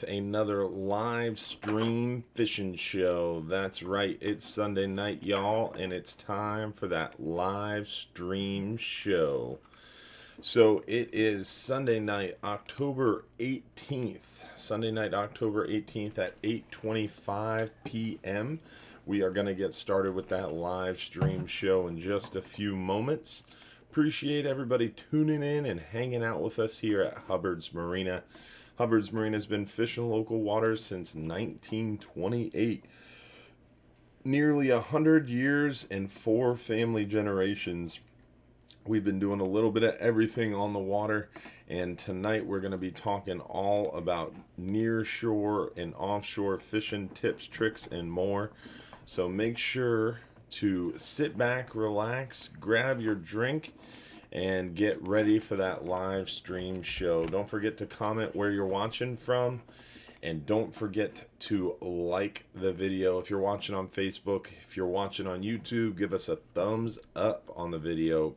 Another live stream fishing show. That's right, it's Sunday night, y'all, and it's time for that live stream show. So it is Sunday night, October 18th. Sunday night, October 18th at 8:25 p.m. We are going to get started with that live stream show in just a few moments. Appreciate everybody tuning in and hanging out with us here at Hubbard's Marina. Hubbard's Marina has been fishing local waters since 1928. Nearly 100 years and 4 family generations. We've been doing a little bit of everything on the water, and tonight we're going to be talking all about near shore and offshore fishing tips, tricks, and more. So make sure to sit back, relax, grab your drink, and get ready for that live stream show. Don't forget to comment where you're watching from, and don't forget to like the video if you're watching on Facebook. If you're watching on YouTube, give us a thumbs up on the video.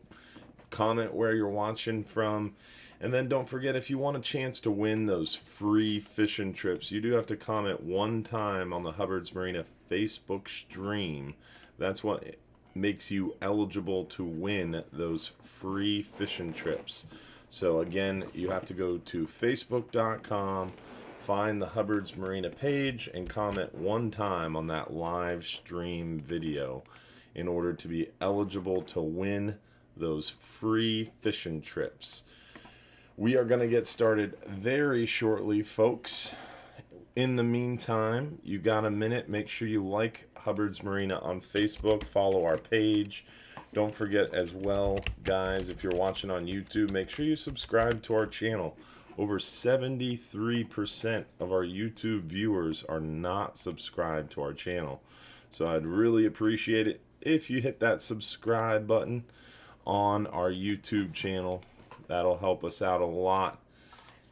Comment where you're watching from, and then don't forget, if you want a chance to win those free fishing trips, you do have to comment one time on the Hubbard's Marina Facebook stream. That's what makes you eligible to win those free fishing trips. So again, you have to go to facebook.com, find the Hubbard's Marina page, and comment one time on that live stream video in order to be eligible to win those free fishing trips. We are going to get started very shortly, folks. In the meantime, you got a minute, make sure you like Hubbard's Marina on Facebook, follow our page. Don't forget as well, guys, if you're watching on YouTube, make sure you subscribe to our channel. Over 73% of our YouTube viewers are not subscribed to our channel. So I'd really appreciate it if you hit that subscribe button on our YouTube channel. That'll help us out a lot,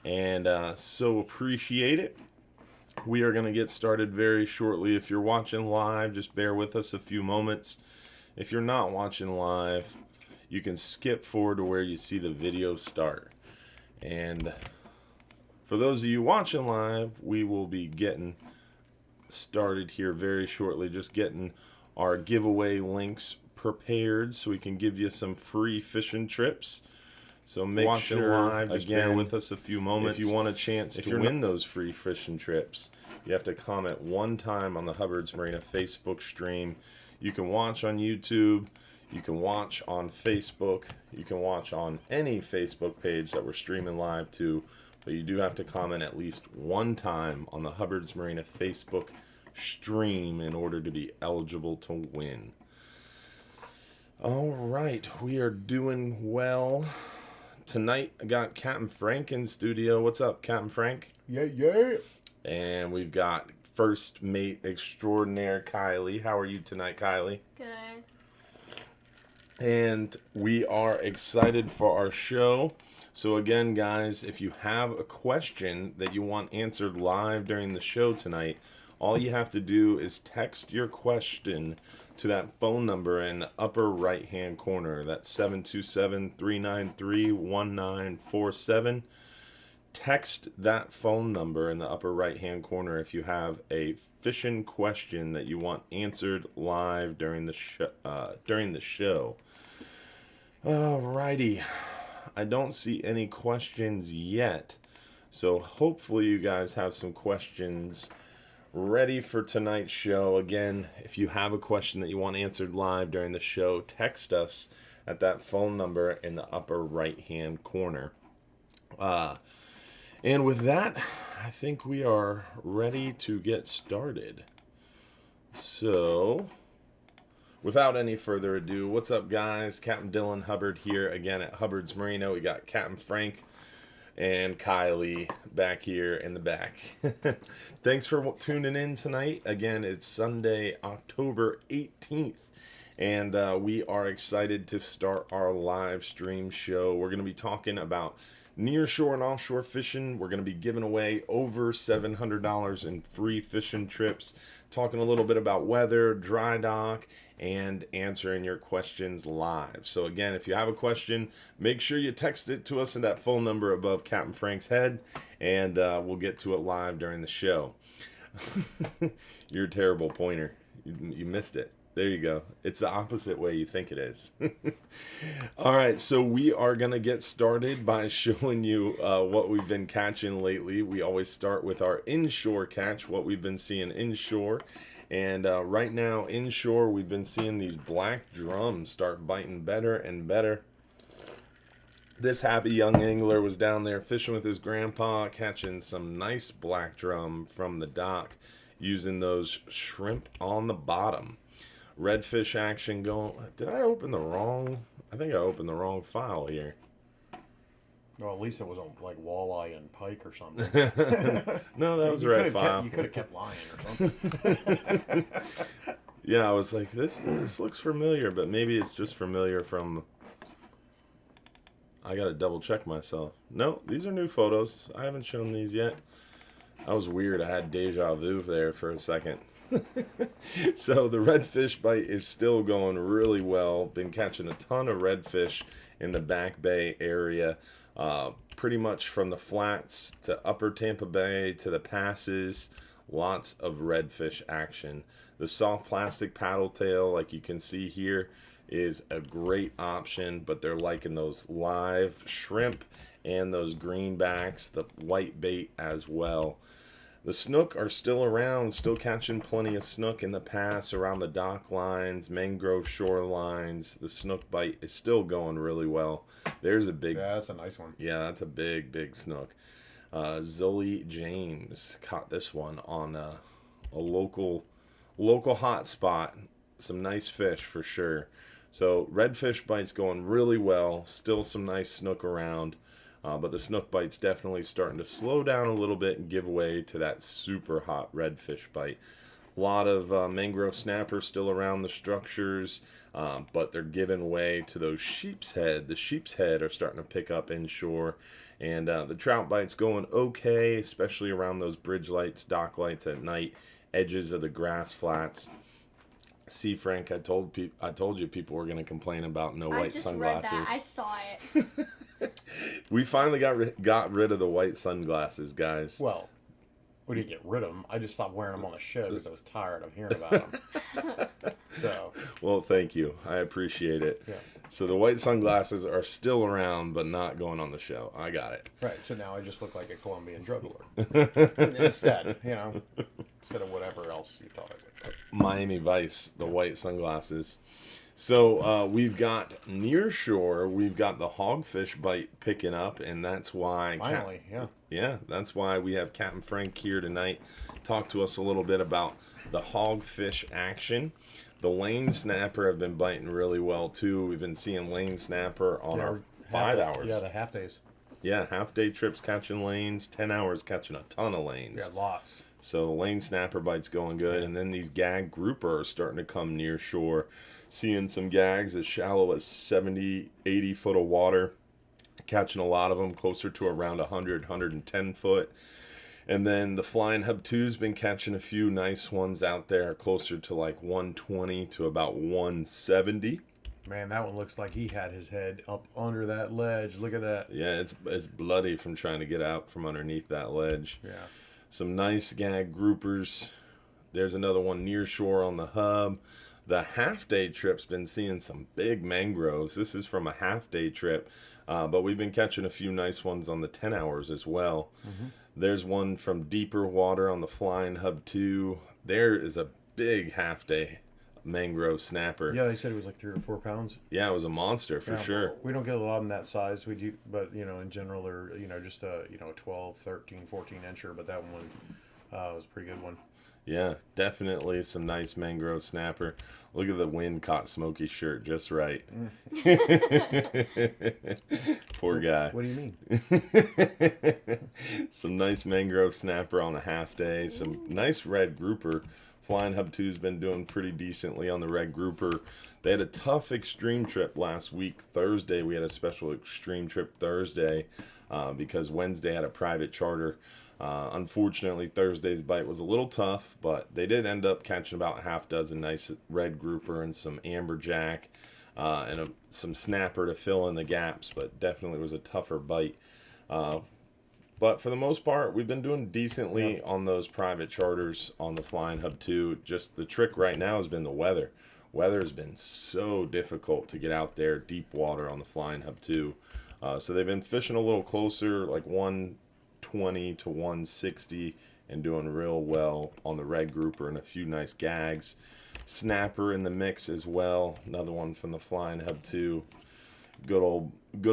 and so appreciate it. We are going to get started very shortly. If you're watching live, just bear with us a few moments. If you're not watching live, you can skip forward to where you see the video start. And for those of you watching live, we will be getting started here very shortly, just getting our giveaway links prepared so we can give you some free fishing trips. So make sure, live, just bear with us a few moments. If you want a chance to win those free fishing trips, you have to comment one time on the Hubbard's Marina Facebook stream. You can watch on YouTube, you can watch on Facebook, you can watch on any Facebook page that we're streaming live to, but you do have to comment at least one time on the Hubbard's Marina Facebook stream in order to be eligible to win. All right, we are doing well. Tonight, I got Captain Frank in studio. What's up, Captain Frank? Yeah. And we've got first mate extraordinaire, Kylie. How are you tonight, Kylie? Good. And we are excited for our show. So again, guys, if you have a question that you want answered live during the show tonight, all you have to do is text your question to that phone number in the upper right-hand corner. That's 727-393-1947. Text that phone number in the upper right-hand corner if you have a fishing question that you want answered live during the show. Alrighty. I don't see any questions yet, so hopefully you guys have some questions ready for tonight's show. Again, if you have a question that you want answered live during the show, text us at that phone number in the upper right hand corner. And with that, I think we are ready to get started. So without any further ado, what's up, guys? Captain Dylan Hubbard here again at Hubbard's Marina. We got Captain Frank and Kylie back here in the back. Thanks for tuning in tonight. Again, it's Sunday, October 18th, and we are excited to start our live stream show. We're going to be talking about near shore and offshore fishing. We're going to be giving away over $700 in free fishing trips, talking a little bit about weather, dry dock, and answering your questions live. So again, if you have a question, make sure you text it to us in that phone number above Captain Frank's head, and we'll get to it live during the show. You're a terrible pointer. You missed it. There you go. It's the opposite way you think it is. All right, so we are going to get started by showing you what we've been catching lately. We always start with our inshore catch, what we've been seeing inshore. And right now, inshore, we've been seeing these black drums start biting better and better. This happy young angler was down there fishing with his grandpa, catching some nice black drum from the dock, using those shrimp on the bottom. Redfish action going. Did I open the wrong? I think I opened the wrong file here. Well, at least it was on like walleye and pike or something. No, that was the right file. You could have kept lying or something. Yeah, I was like, this looks familiar, but maybe it's just familiar from. I gotta double check myself. No, these are new photos. I haven't shown these yet. That was weird. I had deja vu there for a second. So the redfish bite is still going really well. Been catching a ton of redfish in the Back Bay area. Pretty much from the flats to upper Tampa Bay to the passes. Lots of redfish action. The soft plastic paddle tail, like you can see here, is a great option, but they're liking those live shrimp and those greenbacks, the white bait as well. The snook are still around, still catching plenty of snook in the pass around the dock lines, mangrove shorelines. The snook bite is still going really well. There's a big... Yeah, that's a nice one. Yeah, that's a big snook. Zoe James caught this one on a local hot spot. Some nice fish for sure. So redfish bite's going really well. Still some nice snook around. But the snook bite's definitely starting to slow down a little bit and give way to that super hot redfish bite. A lot of mangrove snappers still around the structures, but they're giving way to those sheep's head. The sheep's head are starting to pick up inshore, and the trout bite's going okay, especially around those bridge lights, dock lights at night, edges of the grass flats. See, Frank, I told you people were going to complain about no white sunglasses. I just read that. I saw it. We finally got rid of the white sunglasses, guys. Well, we didn't get rid of them. I just stopped wearing them on the show because I was tired of hearing about them. So. Well, thank you. I appreciate it. Yeah. So the white sunglasses are still around, but not going on the show. I got it. Right. So now I just look like a Colombian drug lord. Instead, instead of whatever else you thought I would. Miami Vice, the white sunglasses. So we've got near shore, we've got the hogfish bite picking up, and that's why... Finally, Yeah, that's why we have Captain Frank here tonight. Talk to us a little bit about the hogfish action. The lane snapper have been biting really well, too. We've been seeing lane snapper on our 5 hours. Yeah, the half days. Yeah, half-day trips catching lanes, 10 hours catching a ton of lanes. Yeah, lots. So lane snapper bite's going good, and then these gag grouper are starting to come near shore. Seeing some gags as shallow as 70, 80 foot of water. Catching a lot of them closer to around 100, 110 foot. And then the flying hub 2's been catching a few nice ones out there closer to like 120 to about 170. Man, that one looks like he had his head up under that ledge. Look at that. Yeah, it's bloody from trying to get out from underneath that ledge. Yeah. Some nice gag groupers. There's another one near shore on the hub. The half-day trip's been seeing some big mangroves. This is from a half-day trip, but we've been catching a few nice ones on the 10 hours as well. Mm-hmm. There's one from deeper water on the Flying Hub 2. There is a big half-day mangrove snapper. Yeah, they said it was like 3 or 4 pounds. Yeah, it was a monster for sure. We don't get a lot of them that size. We do, but in general, they're just a 12, 13, 14 incher. But that one was a pretty good one. Yeah, definitely some nice mangrove snapper. Look at the wind caught Smokey's shirt just right. Poor guy. What do you mean? Some nice mangrove snapper on a half day. Some nice red grouper. Flying Hub 2's been doing pretty decently on the red grouper. They had a tough extreme trip last week. Thursday, we had a special extreme trip Thursday because Wednesday had a private charter. Unfortunately, Thursday's bite was a little tough, but they did end up catching about a half dozen nice red grouper and some amberjack and some snapper to fill in the gaps, but definitely was a tougher bite. But for the most part, we've been doing decently on those private charters on the Flying Hub 2. Just the trick right now has been the weather. Weather's been so difficult to get out there deep water on the Flying Hub 2. So they've been fishing a little closer, like 120 to 160, and doing real well on the red grouper and a few nice gags. Snapper in the mix as well. Another one from the Flying Hub 2. Good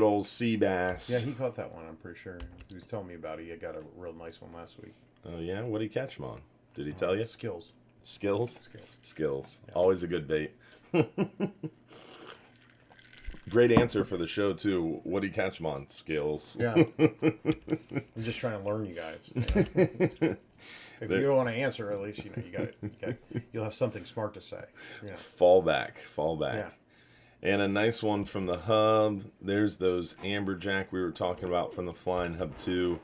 old sea bass. Yeah, he caught that one, I'm pretty sure. He was telling me about it. He got a real nice one last week. Oh, yeah? What did he catch him on? Did he tell you? Skills. Skills? Skills. Yeah. Always a good bait. Great answer for the show, too. What did he catch him on? Skills. Yeah. I'm just trying to learn you guys. You know? If you don't want to answer, at least you got you'll have something smart to say. You know? Fall back. Yeah. And a nice one from the Hub. There's those amberjack we were talking about from the Flying Hub 2.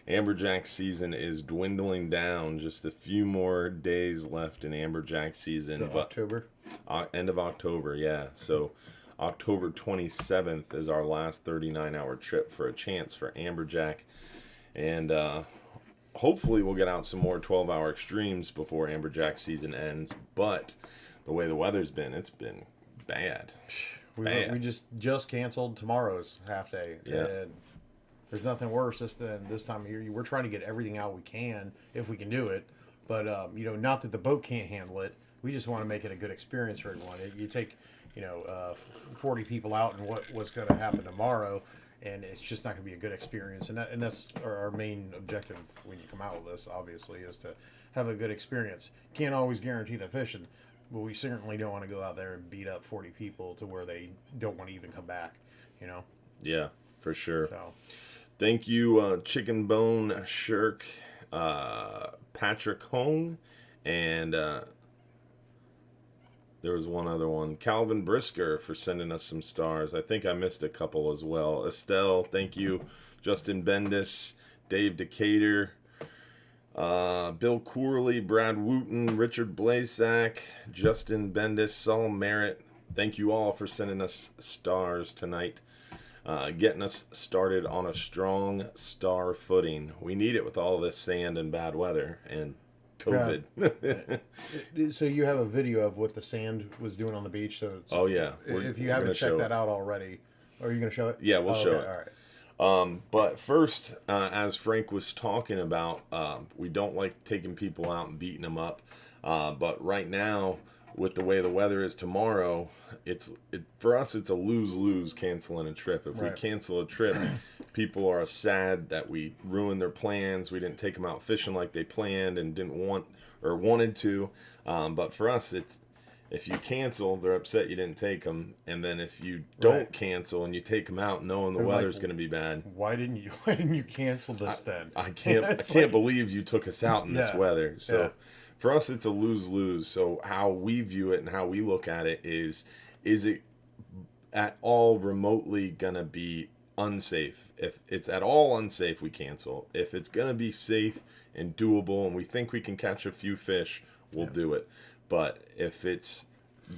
Amberjack season is dwindling down. Just a few more days left in amberjack season. October? End of October, yeah. So October 27th is our last 39-hour trip for a chance for amberjack. And hopefully we'll get out some more 12-hour extremes before amberjack season ends. But the way the weather's been, it's been bad. We just canceled tomorrow's half day. Yeah. And there's nothing worse than this time of year. We're trying to get everything out we can if we can do it. But, not that the boat can't handle it. We just want to make it a good experience for everyone. You take, 40 people out and what's going to happen tomorrow, and it's just not going to be a good experience. And that's our main objective when you come out with this, obviously, is to have a good experience. Can't always guarantee the fishing. But we certainly don't want to go out there and beat up 40 people to where they don't want to even come back, Yeah, for sure. So, Thank you, Chicken Bone Shirk, Patrick Hong, and there was one other one, Calvin Brisker, for sending us some stars. I think I missed a couple as well. Estelle, thank you. Justin Bendis, Dave Decatur, Bill Corley, Brad Wooten, Richard Blasak, Justin Bendis, Saul Merritt. Thank you all for sending us stars tonight. Getting us started on a strong star footing. We need it with all this sand and bad weather and COVID. Yeah. So you have a video of what the sand was doing on the beach. So Oh, yeah. if you haven't checked that out already, are you going to show it? Yeah, we'll show it. All right. But first, as Frank was talking about, we don't like taking people out and beating them up. But right now, with the way the weather is tomorrow, for us, it's a lose-lose canceling a trip. If we cancel a trip, people are sad that we ruined their plans. We didn't take them out fishing like they planned and didn't want or wanted to. But for us, if you cancel, they're upset you didn't take them, and then if you don't cancel and you take them out, knowing the weather's going to be bad. Why didn't you cancel this then? I can't believe you took us out in this weather. So for us, it's a lose-lose. So how we view it and how we look at it is it at all remotely going to be unsafe? If it's at all unsafe, we cancel. If it's going to be safe and doable and we think we can catch a few fish, we'll do it. But if it's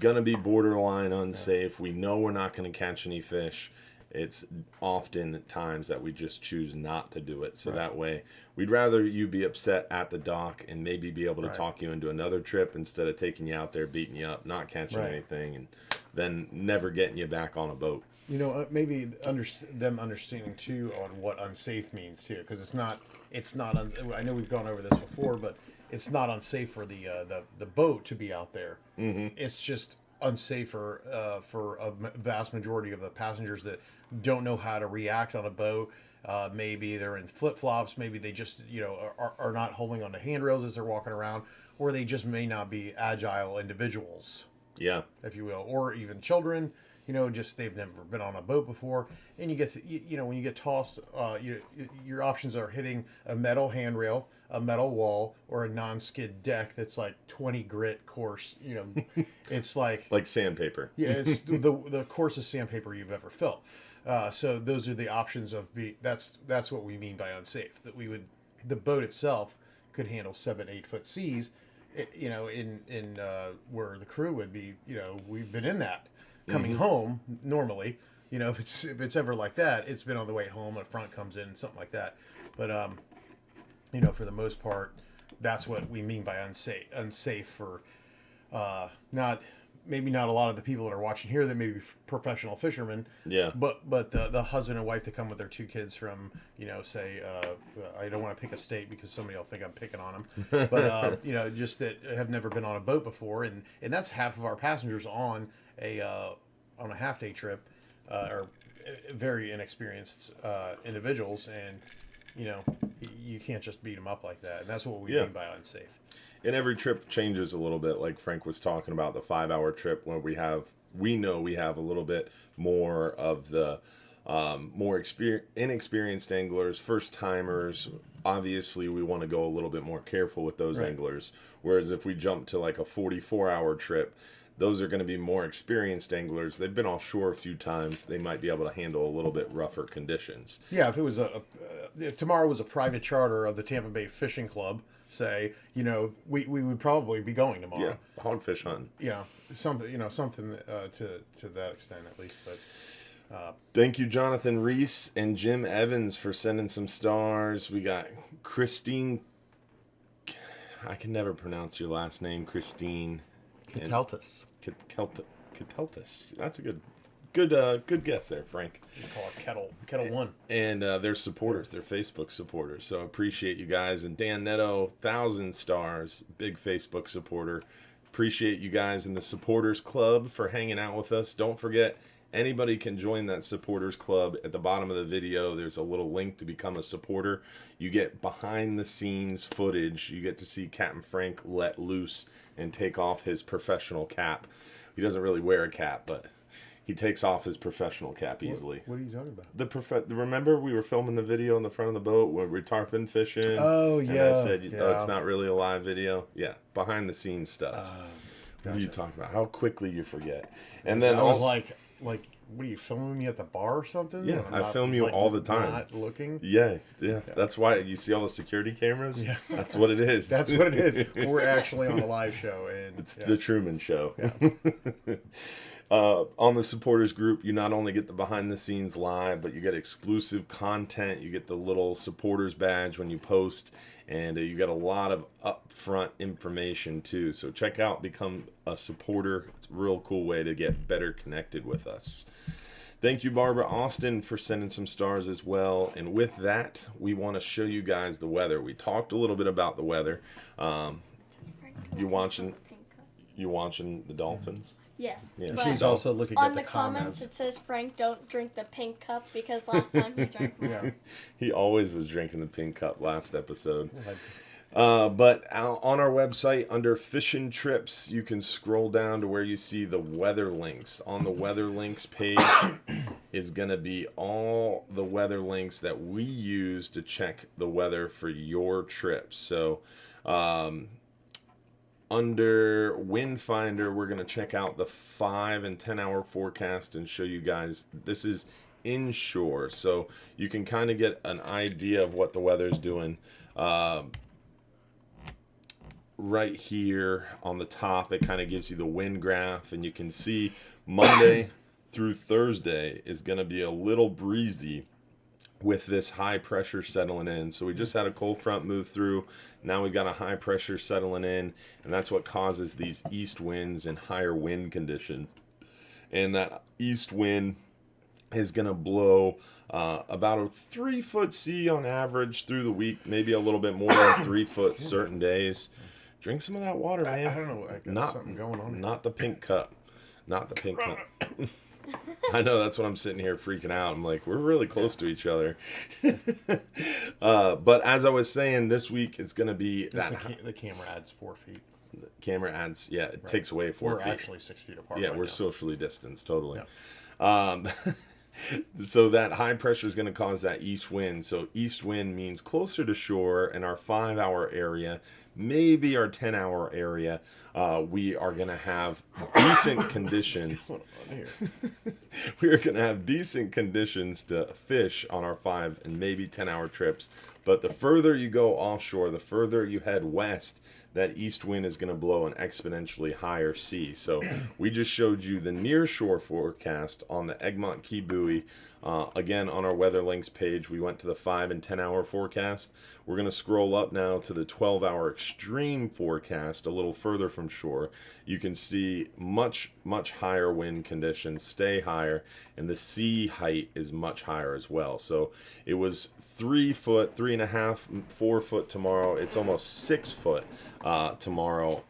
going to be borderline unsafe, we know we're not going to catch any fish, it's often times that we just choose not to do it. So that way, we'd rather you be upset at the dock and maybe be able to talk you into another trip instead of taking you out there, beating you up, not catching anything, and then never getting you back on a boat. Maybe them understanding too on what unsafe means too, because it's not. I know we've gone over this before, but it's not unsafe for the boat to be out there. Mm-hmm. It's just unsafe for a vast majority of the passengers that don't know how to react on a boat. Maybe they're in flip flops. Maybe they just are not holding on to handrails as they're walking around, or they just may not be agile individuals, Yeah. if you will, or even children. Just they've never been on a boat before, and you get when you get tossed, your options are hitting a metal handrail, a metal wall, or a non-skid deck that's like 20 grit course. It's like sandpaper. yeah, it's the coarsest sandpaper you've ever felt. So those are the options of that's what we mean by unsafe. That the boat itself could handle 7-8 foot seas, in where the crew would be. We've been in that. Coming home normally, if it's ever like that, it's been on the way home. A front comes in, something like that. But for the most part, that's what we mean by unsafe. Unsafe for maybe not a lot of the people that are watching here that may be professional fishermen. Yeah. But the husband and wife that come with their 2 kids from say I don't want to pick a state because somebody will think I'm picking on them. But just that have never been on a boat before, and that's half of our passengers on a half day trip are very inexperienced individuals, and you can't just beat them up like that, and that's what we mean by unsafe. And every trip changes a little bit, like Frank was talking about the 5-hour trip where we know we have a little bit more of the more inexperienced anglers, first timers. Obviously, we want to go a little bit more careful with those anglers. Whereas if we jump to like a 44-hour trip, those are going to be more experienced anglers. They've been offshore a few times. They might be able to handle a little bit rougher conditions. Yeah, if it was if tomorrow was a private charter of the Tampa Bay Fishing Club, say, we would probably be going tomorrow. Yeah, hogfish hunting. Yeah, something to that extent at least. But thank you, Jonathan Reese and Jim Evans, for sending some stars. We got Christine. I can never pronounce your last name, Christine. Cateltus. Cateltus. That's a good guess there, Frank. Just call it Kettle One. And they're supporters. They're Facebook supporters. So I appreciate you guys. And Dan Netto, 1,000 stars, big Facebook supporter. Appreciate you guys in the supporters club for hanging out with us. Don't forget, anybody can join that supporters club. At the bottom of the video, there's a little link to become a supporter. You get behind the scenes footage. You get to see Captain Frank let loose and take off his professional cap. He doesn't really wear a cap, but he takes off his professional cap easily. What are you talking about? Remember we were filming the video in the front of the boat when we were tarpon fishing? Oh, yeah. And I said, oh, it's not really a live video. Yeah, behind the scenes stuff. Gotcha. What are you talking about? How quickly you forget. And then I was also, like, what are you filming me at the bar or something? Yeah, I'm I film you all the time. Not looking. Yeah. That's why you see all the security cameras. Yeah, that's what it is. That's what it is. We're actually on a live show, and it's the Truman Show. Yeah. On the supporters group, you not only get the behind the scenes live, but you get exclusive content. You get the little supporters badge when you post, and you get a lot of upfront information too. So check out Become a Supporter. It's a real cool way to get better connected with us. Thank you, Barbara Austin, for sending some stars as well. And with that, we want to show you guys the weather. We talked a little bit about the weather. You watching the Dolphins? Yes. Yeah. But She's also looking at on the the comments, comments. it says Frank, don't drink the pink cup because last time he drank more. Yeah. He always was drinking the pink cup last episode. But on our website, under Fishing Trips, you can scroll down to where you see the weather links. On the weather links page is going to be all the weather links that we use to check the weather for your trips. So under Wind Finder, we're going to check out the 5 and 10 hour forecast and show you guys. This is inshore, so you can kind of get an idea of what the weather's doing. Right here on the top, it kind of gives you the wind graph, and you can see Monday through Thursday is going to be a little breezy with this high pressure settling in. So we just had a cold front move through. Now we got a high pressure settling in, and that's what causes these east winds and higher wind conditions. And that east wind is going to blow about a 3-foot sea on average through the week, maybe a little bit more than 3 foot certain days. Drink some of that water, man. I don't know. I got something going on. Not the pink cup. Not the pink cup. I know, that's what I'm sitting here freaking out. I'm like, we're really close to each other. But as I was saying, this week it's going to be The camera adds 4 feet. camera adds, it takes away 4 We're feet. actually 6 feet apart. Yeah, right we're now. socially distanced, totally. Yeah. So that high pressure is going to cause that east wind. So east wind means closer to shore in our 5-hour area, maybe our 10-hour area. We are going to have decent conditions. What's going on here? We are going to have decent conditions to fish on our 5 and maybe 10-hour trips. But the further you go offshore, the further you head west, that east wind is going to blow an exponentially higher sea. So we just showed you the near shore forecast on the Egmont Key buoy. Again, on our Weather Links page, we went to the 5 and 10-hour forecast. We're going to scroll up now to the 12-hour extreme forecast a little further from shore. You can see much, much higher wind conditions, stay higher, and the sea height is much higher as well. So it was 3 foot, 3.5, 4 foot tomorrow. It's almost 6 foot tomorrow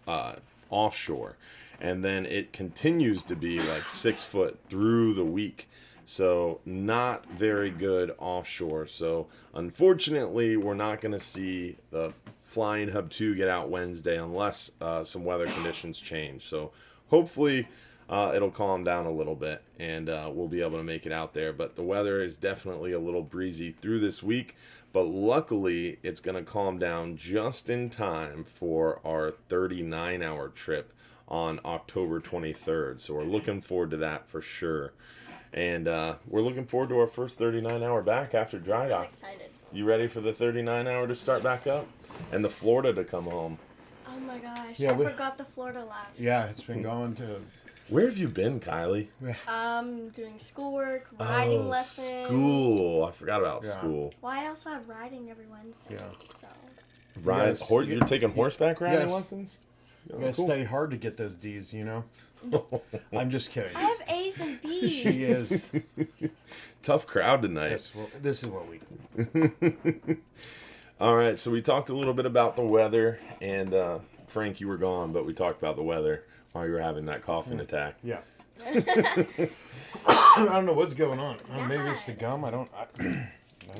offshore. And then it continues to be like 6 foot through the week. So not very good offshore. So unfortunately, we're not going to see the Flying Hub 2 get out Wednesday unless some weather conditions change. So hopefully it'll calm down a little bit and we'll be able to make it out there. But the weather is definitely a little breezy through this week. But luckily, it's going to calm down just in time for our 39-hour trip on October 23rd. So we're looking forward to that for sure. And we're looking forward to our first 39-hour back after dry I'm dock. excited. You ready for the 39-hour to start back up? And the Florida to come home. Oh my gosh, Yeah, I we- forgot the Florida left. Yeah, it's been going to. Where have you been, Kylie? Doing schoolwork, riding lessons. School. I forgot about Yeah. school. Well, I also have riding every Wednesday. Yeah. So. You're taking horseback riding Yes. lessons? You gotta study hard to get those D's, you know? I'm just kidding. I have A's and B's. She is. Tough crowd tonight. This is what we do. All right, so we talked a little bit about the weather, and Frank, you were gone, but we talked about the weather while you were having that coughing attack. Yeah. I don't know what's going on. Maybe it's the gum. I don't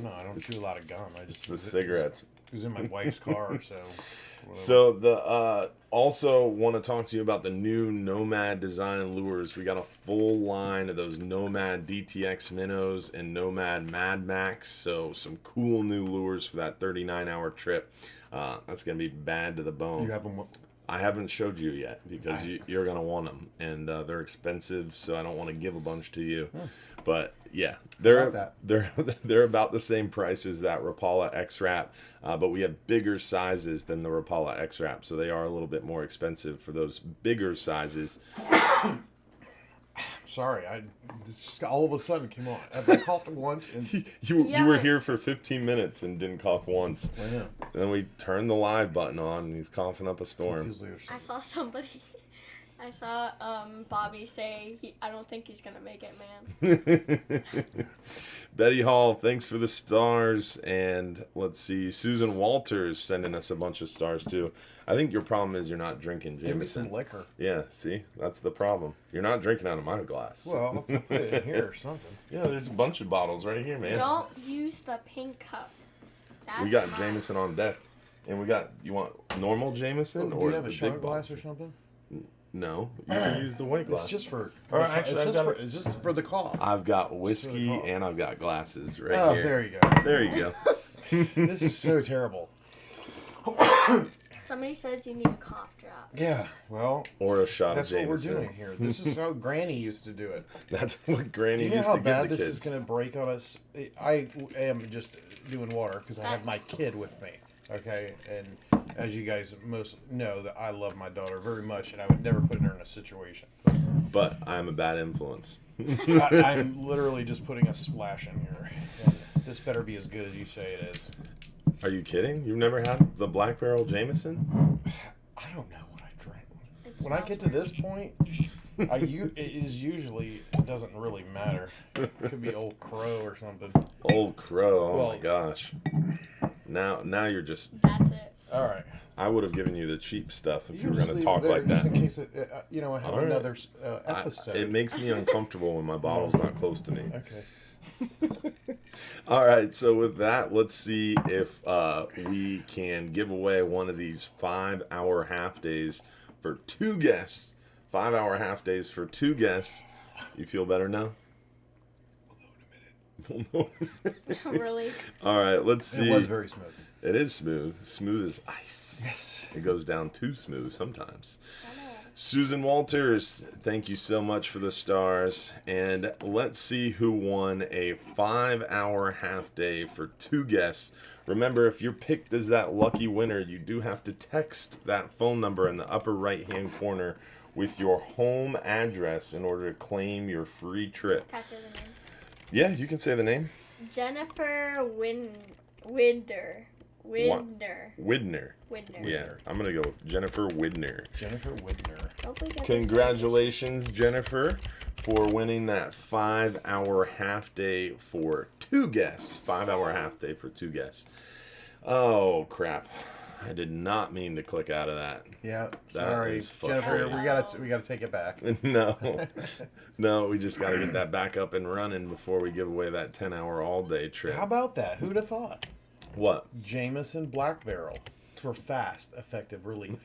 know. I don't chew a lot of gum. I just The cigarettes. It was in my wife's car, so. So the also want to talk to you about the new Nomad design lures. We got a full line of those Nomad DTX Minnows and Nomad Mad Max. So some cool new lures for that 39-hour trip. That's gonna be bad to the bone. You have them. I haven't showed you yet because you're gonna want them, and they're expensive, so I don't want to give a bunch to you. But yeah, they're about the same price as that Rapala X-Wrap, but we have bigger sizes than the Rapala X-Wrap, so they are a little bit more expensive for those bigger sizes. Sorry, this just all of a sudden came on. I coughed once, and You Yeah. were here for 15 minutes and didn't cough once. I know. Then we turned the live button on, and he's coughing up a It storm. feels like there's I saw somebody. I saw Bobby say, I don't think he's going to make it, man. Betty Hall, thanks for the stars. And let's see, Susan Walters sending us a bunch of stars too. I think your problem is you're not drinking Give me some Jameson. liquor. Yeah, see, that's the problem. You're not drinking out of my glass. Well, I'll put it in here or something. Yeah, there's a bunch of bottles right here, man. Don't use the pink cup. That's We got mine. Jameson on deck. And we got, you want normal Jameson Do or you have the a big shot bottle? glass or something? No, you can use the white glass. It's just for. Or actually, it's just for the cough. I've got whiskey cough. and I've got glasses right Oh, here. there you go. There you go. This is so terrible. Somebody says you need a cough drop. Yeah, well, Or a shot that's of what we're Jameson. doing here. This is how Granny used to do it. That's what Granny Do you know used how to bad give the this kids. is going to break on us? I am just doing water because I have my kid with me. Okay, and as you guys most know, that I love my daughter very much, and I would never put her in a situation. But I'm a bad influence. I'm literally just putting a splash in here. And this better be as good as you say it is. Are you kidding? You've never had the Black Barrel Jameson? I don't know what I drank. It When I smells get to this point, it doesn't really matter. It could be Old Crow or something. Old Crow. Oh my Well- gosh. Now you're just That's it. All right, I would have given you the cheap stuff if you were just going to leave talk it there like just that. in case it, I have All right. another episode. It makes me uncomfortable when my bottle's not close to me. Okay. All right, so with that, let's see if we can give away one of these 5-hour half days for 2 guests. 5-hour half days for 2 guests. You feel better now? Really? All right, let's see. It was very smooth. It is smooth. Smooth as ice. Yes. It goes down too smooth sometimes. Susan Walters, thank you so much for the stars. And let's see who won a 5-hour half day for 2 guests. Remember, if you're picked as that lucky winner, you do have to text that phone number in the upper right-hand corner with your home address in order to claim your free trip. Can I say the name? Yeah, you can say the name. Jennifer Widner. Widner. Widner. Yeah, I'm going to go with Jennifer Widner. Jennifer Widner. Hopefully get this Congratulations, Jennifer, for winning that 5-hour half day for 2 guests. 5-hour half day for 2 guests. Oh, crap. I did not mean to click out of that. Yeah, That sorry, is Jennifer. frustrating. We gotta take it back. No, we just got to get that back up and running before we give away that 10-hour all-day trip. How about that? Who'd have thought? What? Jameson Black Barrel for fast, effective relief.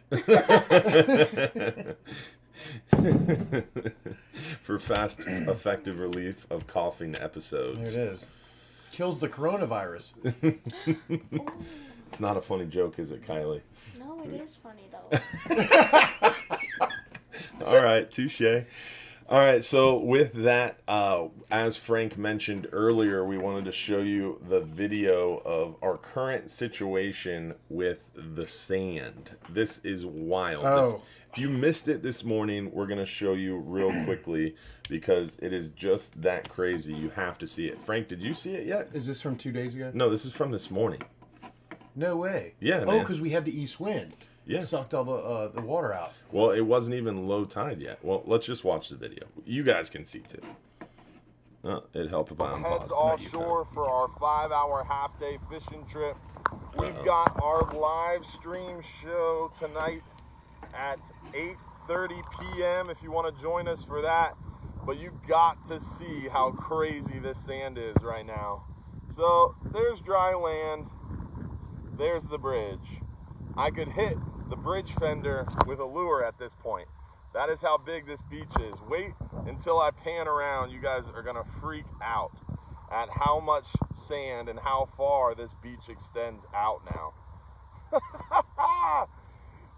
For fast, effective relief of coughing episodes. There it is. Kills the coronavirus. It's not a funny joke, is it, Kylie? No, it is funny though. All right, touche. All right, so with that, as Frank mentioned earlier, we wanted to show you the video of our current situation with the sand. This is wild. Oh. If you missed it this morning, we're going to show you real quickly because it is just that crazy. You have to see it. Frank, did you see it yet? Is this from 2 days ago? No, this is from this morning. No way. Yeah, Oh, man. because we had the east wind. Yeah. Sucked all the water out. Well, it wasn't even low tide yet. Well, let's just watch the video. You guys can see too. Oh, it'd help if I unpaused. Heads offshore for our 5-hour half-day fishing trip. We've got our live stream show tonight at 8:30 p.m. if you want to join us for that. But you got to see how crazy this sand is right now. So there's dry land. There's the bridge. I could hit the bridge fender with a lure at this point. That is how big this beach is. Wait until I pan around. You guys are gonna freak out at how much sand and how far this beach extends out now.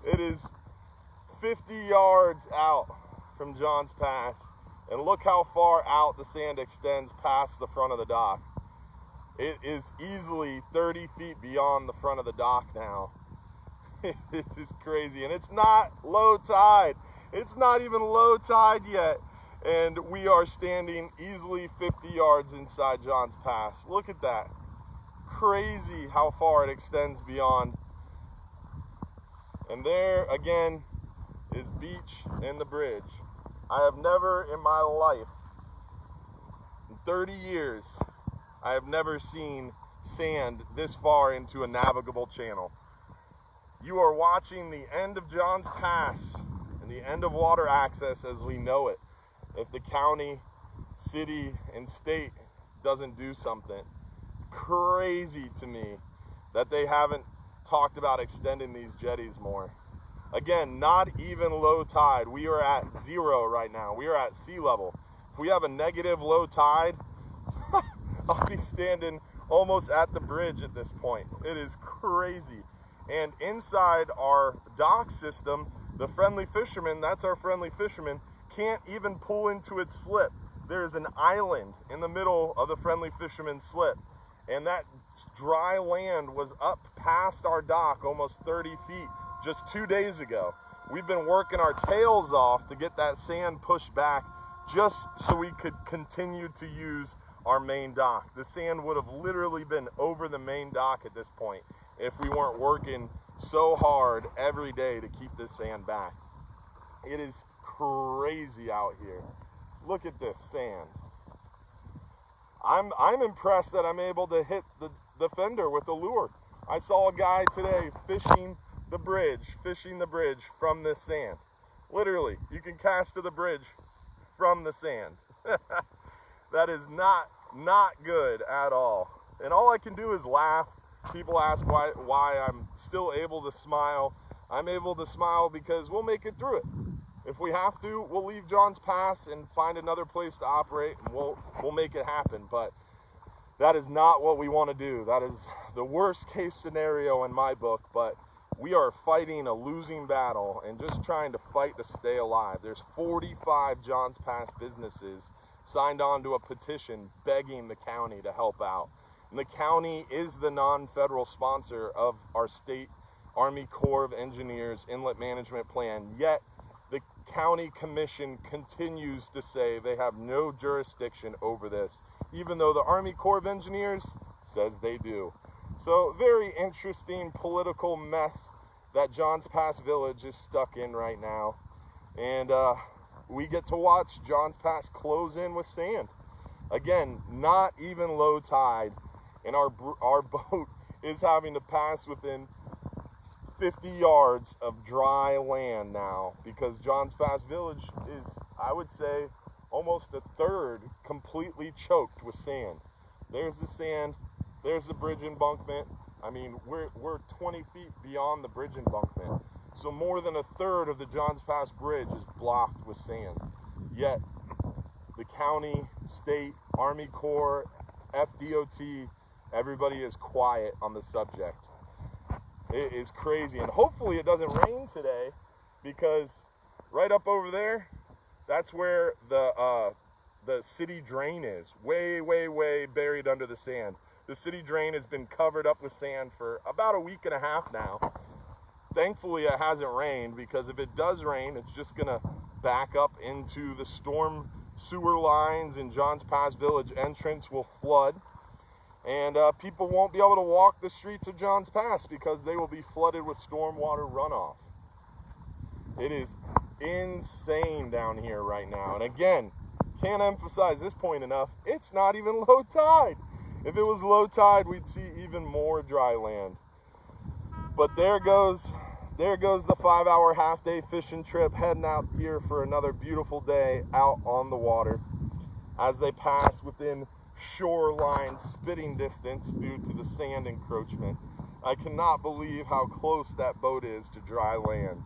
It is 50 yards out from Johns Pass, and look how far out the sand extends past the front of the dock. It is easily 30 feet beyond the front of the dock now. It is crazy, and it's not low tide. It's not even low tide yet, and we are standing easily 50 yards inside Johns Pass. Look at that. Crazy how far it extends beyond. And there again is beach and the bridge. I have never in my life, in 30 years, I have never seen sand this far into a navigable channel. You are watching the end of Johns Pass and the end of water access as we know it. If the county, city, and state doesn't do something, it's crazy to me that they haven't talked about extending these jetties more. Again, not even low tide. We are at 0 right now. We are at sea level. If we have a negative low tide, I'll be standing almost at the bridge at this point. It is crazy. And inside our dock system, the friendly fisherman, that's our friendly fisherman, can't even pull into its slip. There is an island in the middle of the friendly fisherman's slip. And that dry land was up past our dock almost 30 feet just 2 days ago. We've been working our tails off to get that sand pushed back just so we could continue to use our main dock. The sand would have literally been over the main dock at this point if we weren't working so hard every day to keep this sand back. It is crazy out here. Look at this sand. I'm impressed that I'm able to hit the fender with the lure. I saw a guy today fishing the bridge, fishing the bridge from this sand. Literally, you can cast to the bridge from the sand. That is not good at all. And all I can do is laugh. People ask why I'm still able to smile. I'm able to smile because we'll make it through it. If we have to, we'll leave Johns Pass and find another place to operate, and we'll make it happen. But that is not what we want to do. That is the worst case scenario in my book, but we are fighting a losing battle and just trying to fight to stay alive. There's 45 Johns Pass businesses signed on to a petition begging the county to help out. And the county is the non-federal sponsor of our state Army Corps of Engineers Inlet Management Plan, yet the county commission continues to say they have no jurisdiction over this, even though the Army Corps of Engineers says they do. So, very interesting political mess that Johns Pass Village is stuck in right now. And we get to watch Johns Pass close in with sand. Again, not even low tide, and our boat is having to pass within 50 yards of dry land now, because Johns Pass Village is, I would say, almost a third completely choked with sand. There's the sand, there's the bridge embankment. I mean, we're 20 feet beyond the bridge embankment. So more than a third of the Johns Pass Bridge is blocked with sand. Yet, the county, state, Army Corps, FDOT, everybody is quiet on the subject. It is crazy, and hopefully it doesn't rain today, because right up over there, that's where the city drain is, way buried under the sand. The city drain has been covered up with sand for about a week and a half now. Thankfully, it hasn't rained, because if it does rain, it's just gonna back up into the storm sewer lines, and Johns Pass Village entrance will flood. And people won't be able to walk the streets of Johns Pass because they will be flooded with stormwater runoff. It is insane down here right now. And again, can't emphasize this point enough, it's not even low tide. If it was low tide, we'd see even more dry land. But there goes the 5-hour half-day fishing trip, heading out here for another beautiful day out on the water as they pass within shoreline spitting distance due to the sand encroachment. I cannot believe how close that boat is to dry land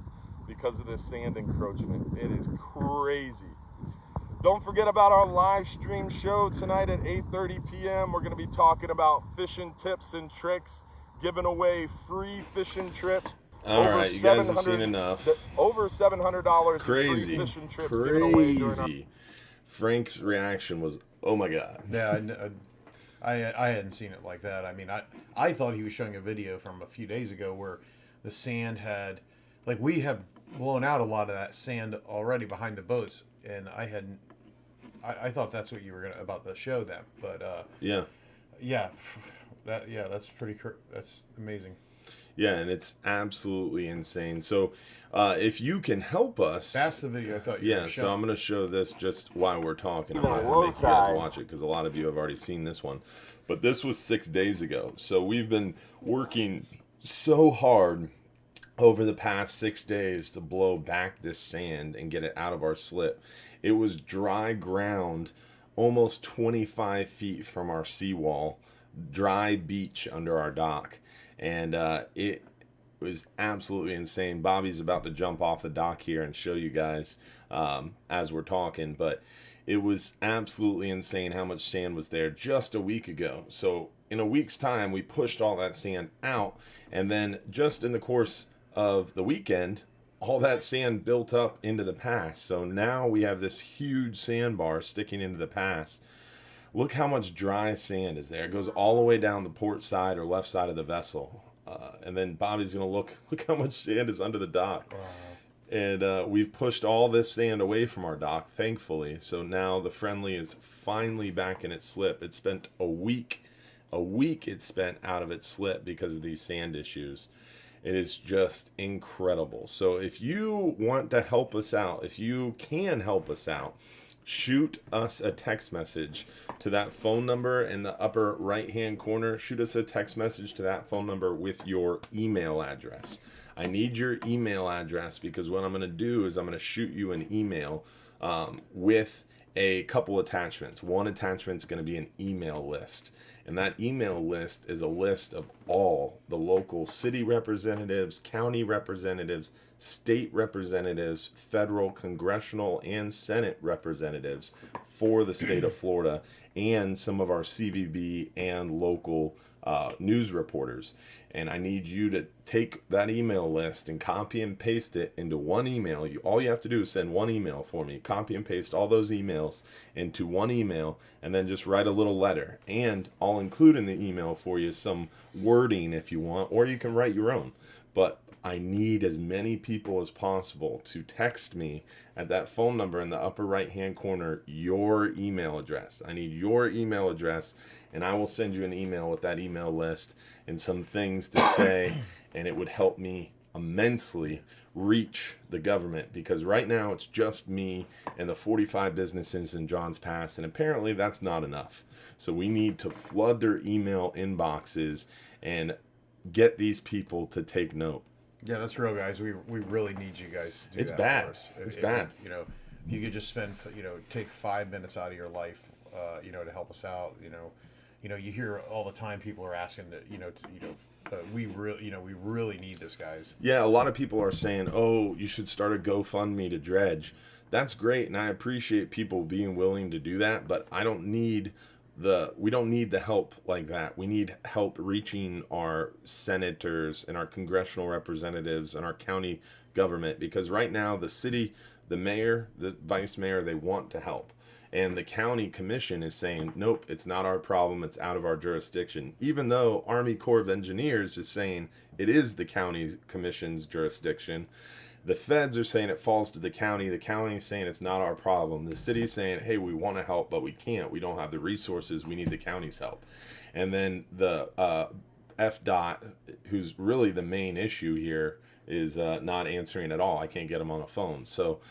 because of this sand encroachment. It is crazy. Don't forget about our live stream show tonight at 8:30 p.m. We're going to be talking about fishing tips and tricks, giving away free fishing trips. All right, you guys have seen enough. Over $700 Crazy. free fishing trips given away during our... Crazy. Frank's reaction was, oh my God. Yeah, I hadn't seen it like that. I mean, I thought he was showing a video from a few days ago where the sand had, like, we have blown out a lot of that sand already behind the boats, and I thought that's what you were gonna about the show then, but that's amazing. Yeah, and it's absolutely insane. So, if you can help us, that's the video I thought you were yeah. showing. So I'm going to show this just while we're talking. I'm Even not going to make you guys low watch it because a lot of you have already seen this one. But this was 6 days ago. So we've been working so hard over the past 6 days to blow back this sand and get it out of our slip. It was dry ground, almost 25 feet from our seawall, dry beach under our dock. And it was absolutely insane. Bobby's about to jump off the dock here and show you guys as we're talking. But it was absolutely insane how much sand was there just a week ago. So in a week's time, we pushed all that sand out. And then just in the course of the weekend, all that sand built up into the pass. So now we have this huge sandbar sticking into the pass. Look how much dry sand is there. It goes all the way down the port side or left side of the vessel. And then Bobby's going to look how much sand is under the dock. And we've pushed all this sand away from our dock, thankfully. So now the Friendly is finally back in its slip. It spent a week it spent out of its slip because of these sand issues. It is just incredible. So if you want to help us out, if you can help us out, shoot us a text message to that phone number in the upper right hand corner. Shoot us a text message to that phone number with your email address. I need your email address, because what I'm going to do is I'm going to shoot you an email with a couple attachments. One attachment is going to be an email list. And that email list is a list of all the local city representatives, county representatives, state representatives, federal, congressional, and Senate representatives for the state of Florida, and some of our CVB and local news reporters. And I need you to take that email list and copy and paste it into one email. All you have to do is send one email for me. Copy and paste all those emails into one email, and then just write a little letter. And I'll include in the email for you some wording if you want, or you can write your own. But I need as many people as possible to text me at that phone number in the upper right hand corner your email address. I need your email address, and I will send you an email with that email list and some things to say, and it would help me immensely reach the government, because right now it's just me and the 45 businesses in Johns Pass, and apparently that's not enough. So we need to flood their email inboxes and get these people to take note. Yeah, that's real, guys. We really need you guys to do It's that bad. for us. It's bad. You know, if you could just spend, take 5 minutes out of your life, to help us out. You hear all the time people are asking that, we really need this, guys. Yeah, a lot of people are saying, "Oh, you should start a GoFundMe to dredge." That's great, and I appreciate people being willing to do that, but we don't need the help like that. We need help reaching our senators and our congressional representatives and our county government, because right now the city, the mayor, the vice mayor, they want to help. And the county commission is saying, nope, it's not our problem, it's out of our jurisdiction. Even though Army Corps of Engineers is saying it is the county commission's jurisdiction. The feds are saying it falls to the county is saying it's not our problem. The city's saying, hey, we want to help, but we can't. We don't have the resources. We need the county's help. And then the FDOT, who's really the main issue here, is not answering at all. I can't get them on a phone. So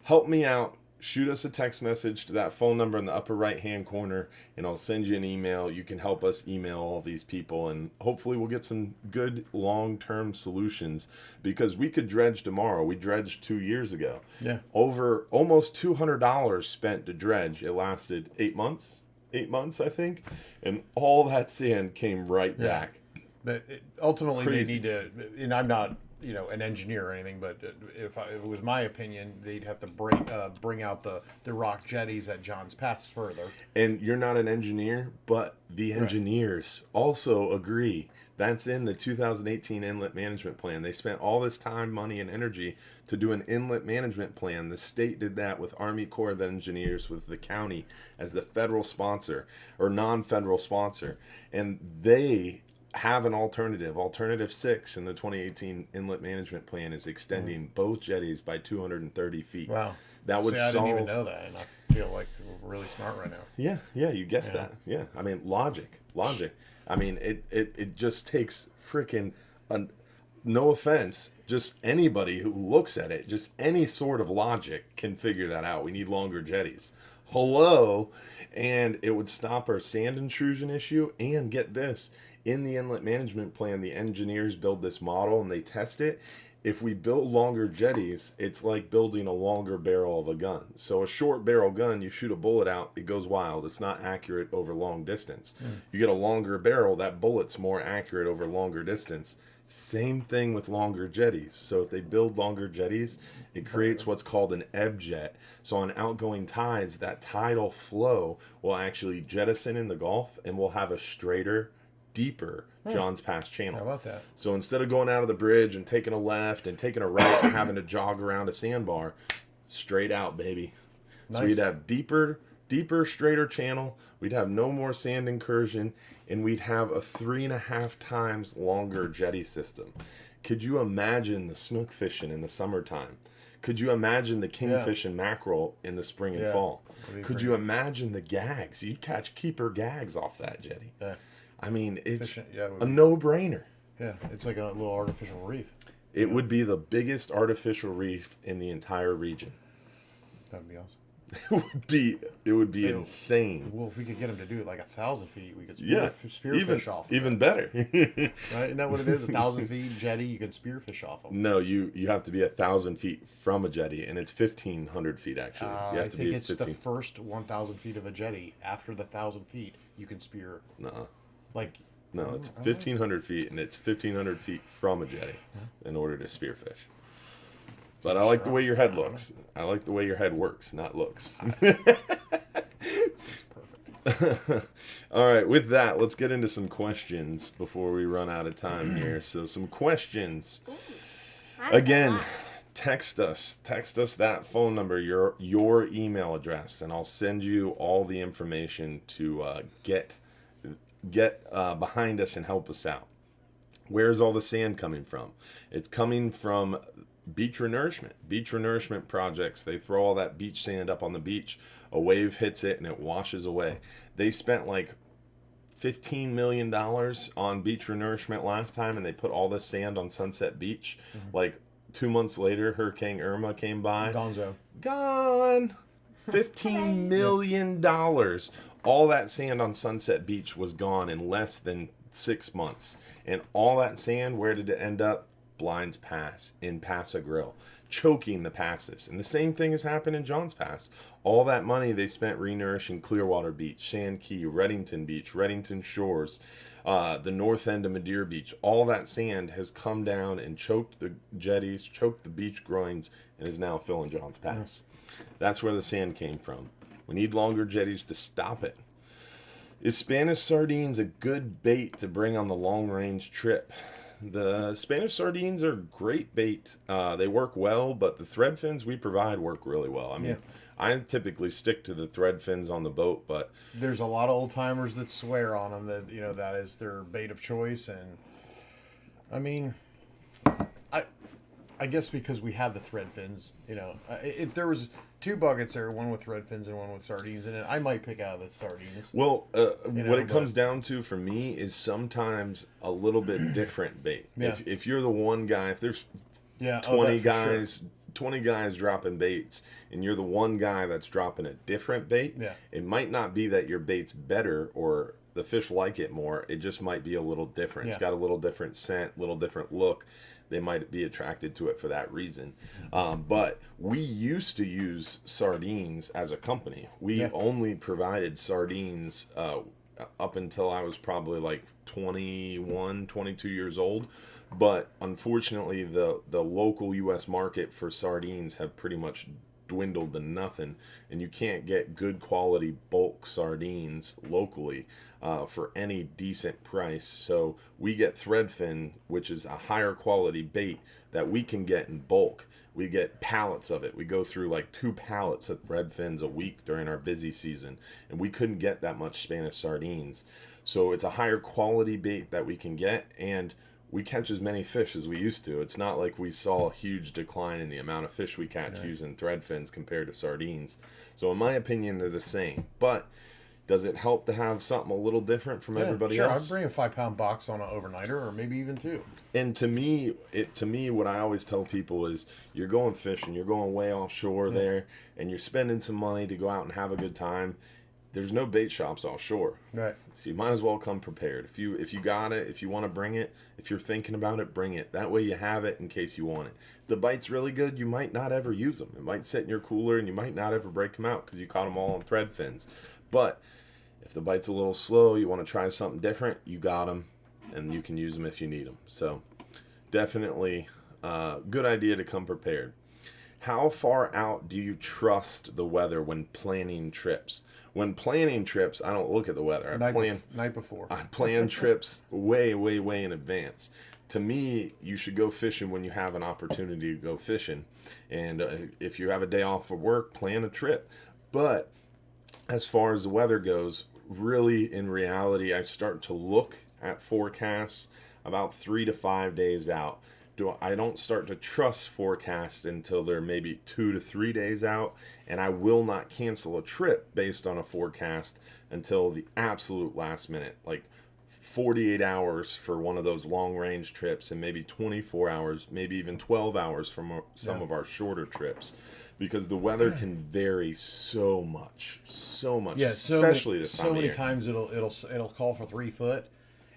help me out. Shoot us a text message to that phone number in the upper right hand corner, and I'll send you an email. You can help us email all these people, and hopefully we'll get some good long-term solutions, because we could dredge tomorrow. We dredged 2 years ago. Yeah. Over almost $200 spent to dredge. It lasted 8 months. 8 months, I think. And all that sand came right back. But ultimately, Crazy. they need to, and I'm not, an engineer or anything, but if it was my opinion, they'd have to bring out the rock jetties at Johns Pass further. And you're not an engineer, but the engineers also agree. That's in the 2018 Inlet Management Plan. They spent all this time, money, and energy to do an inlet management plan. The state did that with Army Corps of Engineers, with the county as the federal sponsor or non-federal sponsor. And they have an alternative 6 in the 2018 Inlet Management Plan is extending both jetties by 230 feet. Wow. That would I solve. didn't even know that, and I feel like we're really smart right now. Yeah, you guessed that. Yeah, I mean, logic. I mean, it just takes freaking, no offense, just anybody who looks at it, just any sort of logic can figure that out. We need longer jetties. Hello. And it would stop our sand intrusion issue. And get this, in the Inlet Management Plan, the engineers build this model and they test it. If we build longer jetties, it's like building a longer barrel of a gun. So a short barrel gun, you shoot a bullet out, it goes wild. It's not accurate over long distance. You get a longer barrel, that bullet's more accurate over longer distance. Same thing with longer jetties. So if they build longer jetties, it creates what's called an ebb jet. So on outgoing tides, that tidal flow will actually jettison in the Gulf, and we'll have a straighter, deeper Johns Pass channel. How about that? So instead of going out of the bridge and taking a left and taking a right and having to jog around a sandbar, straight out, baby. Nice. So we'd have deeper, straighter channel. We'd have no more sand incursion, and we'd have a 3.5 times longer jetty system. Could you imagine the snook fishing in the summertime? Could you imagine the kingfish and mackerel in the spring and fall? Could you imagine the gags? You'd catch keeper gags off that jetty. Yeah. I mean, it's Fishing, a no-brainer. Yeah, it's like a little artificial reef. It would be the biggest artificial reef in the entire region. That'd be awesome. It would be Ew. insane. Well, if we could get them to do it like 1,000 feet, we could Yeah, spearfish off. even better. Right? Isn't that what it is? 1,000 feet jetty, you can spearfish off them. No, you have to be 1,000 feet from a jetty, and it's 1,500 feet actually. You have I to think be it's the first 1,000 feet of a jetty. After the 1,000 feet, you can spear. No, Like, no, it's 1,500 feet, and it's 1,500 feet from a jetty in order to spearfish. But I like the way your head looks. I like the way your head works, not looks. perfect. All right, with that, let's get into some questions before we run out of time here. So, some questions. Again, text us that phone number, your email address, and I'll send you all the information to get behind us and help us out. Where's all the sand coming from? It's coming from beach renourishment projects. They throw all that beach sand up on the beach, a wave hits it and it washes away. They spent like $15 million on beach renourishment last time, and they put all this sand on Sunset Beach. Like 2 months later, Hurricane Irma came by. Gonzo. Gone. $15 million. All that sand on Sunset Beach was gone in less than 6 months. And all that sand, where did it end up? Blinds Pass in Paso Grill, choking the passes. And the same thing has happened in Johns Pass. All that money they spent renourishing Clearwater Beach, Sand Key, Reddington Beach, Reddington Shores, the north end of Madeira Beach. All that sand has come down and choked the jetties, choked the beach groins, and is now filling Johns Pass. That's where the sand came from. We need longer jetties to stop it. Is Spanish sardines a good bait to bring on the long-range trip? The Spanish sardines are great bait. They work well, but the thread fins we provide work really well. I mean, I typically stick to the thread fins on the boat, but There's a lot of old timers that swear on them that that is their bait of choice, and I mean, I guess because we have the thread fins, if there was 2 buckets there, one with thread fins and one with sardines in it, I might pick out the sardines. well, what it comes down to for me is sometimes a little bit different bait. Yeah. If you're the one guy, if there's Yeah, 20 that's for guys, sure. 20 guys dropping baits, and you're the one guy that's dropping a different bait, Yeah. it might not be that your bait's better or the fish like it more. It just might be a little different. It's Yeah. got a little different scent, little different look. They might be attracted to it for that reason. But we used to use sardines as a company. We only provided sardines up until I was probably like 21, 22 years old. But unfortunately, the local U.S. market for sardines have pretty much dwindled to nothing, and you can't get good quality bulk sardines locally for any decent price. So we get threadfin, which is a higher quality bait that we can get in bulk. We get pallets of it. We go through like 2 pallets of threadfins a week during our busy season, and we couldn't get that much Spanish sardines. So it's a higher quality bait that we can get, and we catch as many fish as we used to. It's not like we saw a huge decline in the amount of fish we catch using thread fins compared to sardines. So in my opinion, they're the same. But does it help to have something a little different from everybody else? I'd bring a 5-pound box on an overnighter, or maybe even 2. And to me, what I always tell people is, you're going fishing, you're going way offshore there, and you're spending some money to go out and have a good time. There's no bait shops offshore. Right. So you might as well come prepared. If you got it, if you want to bring it, if you're thinking about it, bring it. That way you have it in case you want it. If the bite's really good, you might not ever use them. It might sit in your cooler, and you might not ever break them out because you caught them all on thread fins. But if the bite's a little slow, you want to try something different, you got them, and you can use them if you need them. So definitely good idea to come prepared. How far out do you trust the weather when planning trips? When planning trips, I don't look at the weather. Night before. I plan trips way, way, way in advance. To me, you should go fishing when you have an opportunity to go fishing. And if you have a day off of work, plan a trip. But as far as the weather goes, really, in reality, I start to look at forecasts about 3 to 5 days out. I don't start to trust forecasts until they're maybe 2 to 3 days out, and I will not cancel a trip based on a forecast until the absolute last minute, like 48 hours for one of those long range trips, and maybe 24 hours, maybe even 12 hours from some of our shorter trips, because the weather can vary so much, Yeah, especially this time so of many year. times it'll call for 3 foot,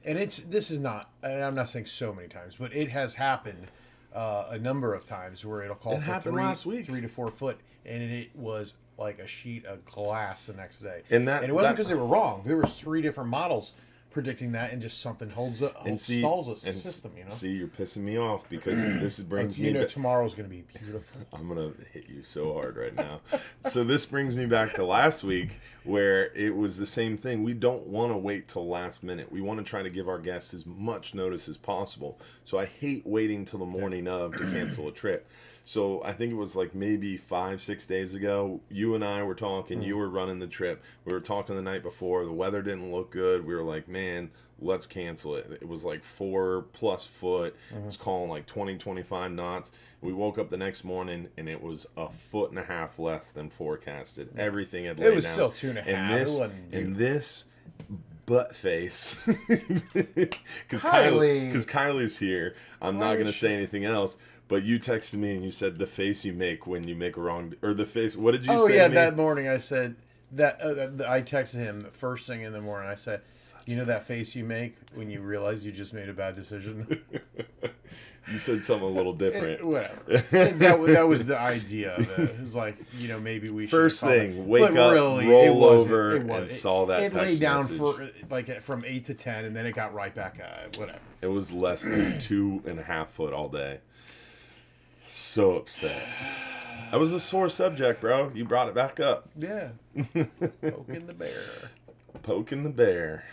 and this is not. And I'm not saying so many times, but it has happened a number of times where it'll call It for happened last week. 3 to 4 foot, and it was like a sheet of glass the next day. And it wasn't because they were wrong. There was 3 different models predicting that, and just something stalls the system. See, you're pissing me off because this brings me. Tomorrow's going to be beautiful. I'm gonna hit you so hard right now. So this brings me back to last week, where it was the same thing. We don't want to wait till last minute. We want to try to give our guests as much notice as possible. So I hate waiting till the morning of to cancel a trip. So I think it was like maybe 5-6 days ago, you and I were talking, you were running the trip. We were talking the night before, the weather didn't look good. We were like, man, let's cancel it. It was like 4+ foot. It was calling like 20-25 knots. We woke up the next morning and it was 1.5 foot less than forecasted. Everything had laid down. It was still 2.5. And this butt face, because Kylie's here. I'm not going to say anything else. But you texted me and you said the face you make when you make a wrong, or the face. What did you say? Oh yeah, to me? that morning I said that I texted him the first thing in the morning. I said, "You know that face you make when you realize you just made a bad decision." You said something a little different. Whatever. that was the idea of it. It was like, maybe we should. First thing, wake up, roll over, and saw that text laid down message. for like from 8 to 10, and then it got right back at whatever. It was less than 2.5 foot all day. So upset. That was a sore subject, bro. You brought it back up. Yeah. Poking the bear. Poking the bear.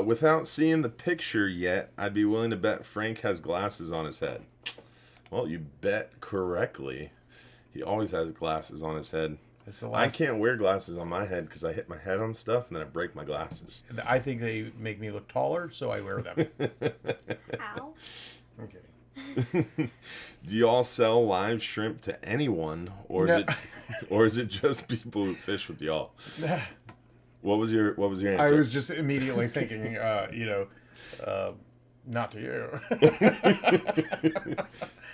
Without seeing the picture yet, I'd be willing to bet Frank has glasses on his head. Well, you bet correctly. He always has glasses on his head. I can't wear glasses on my head because I hit my head on stuff and then I break my glasses. I think they make me look taller, so I wear them. Ow. I'm kidding. Do y'all sell live shrimp to anyone, or is it just people who fish with y'all? What was your answer? I was just immediately thinking, not to you.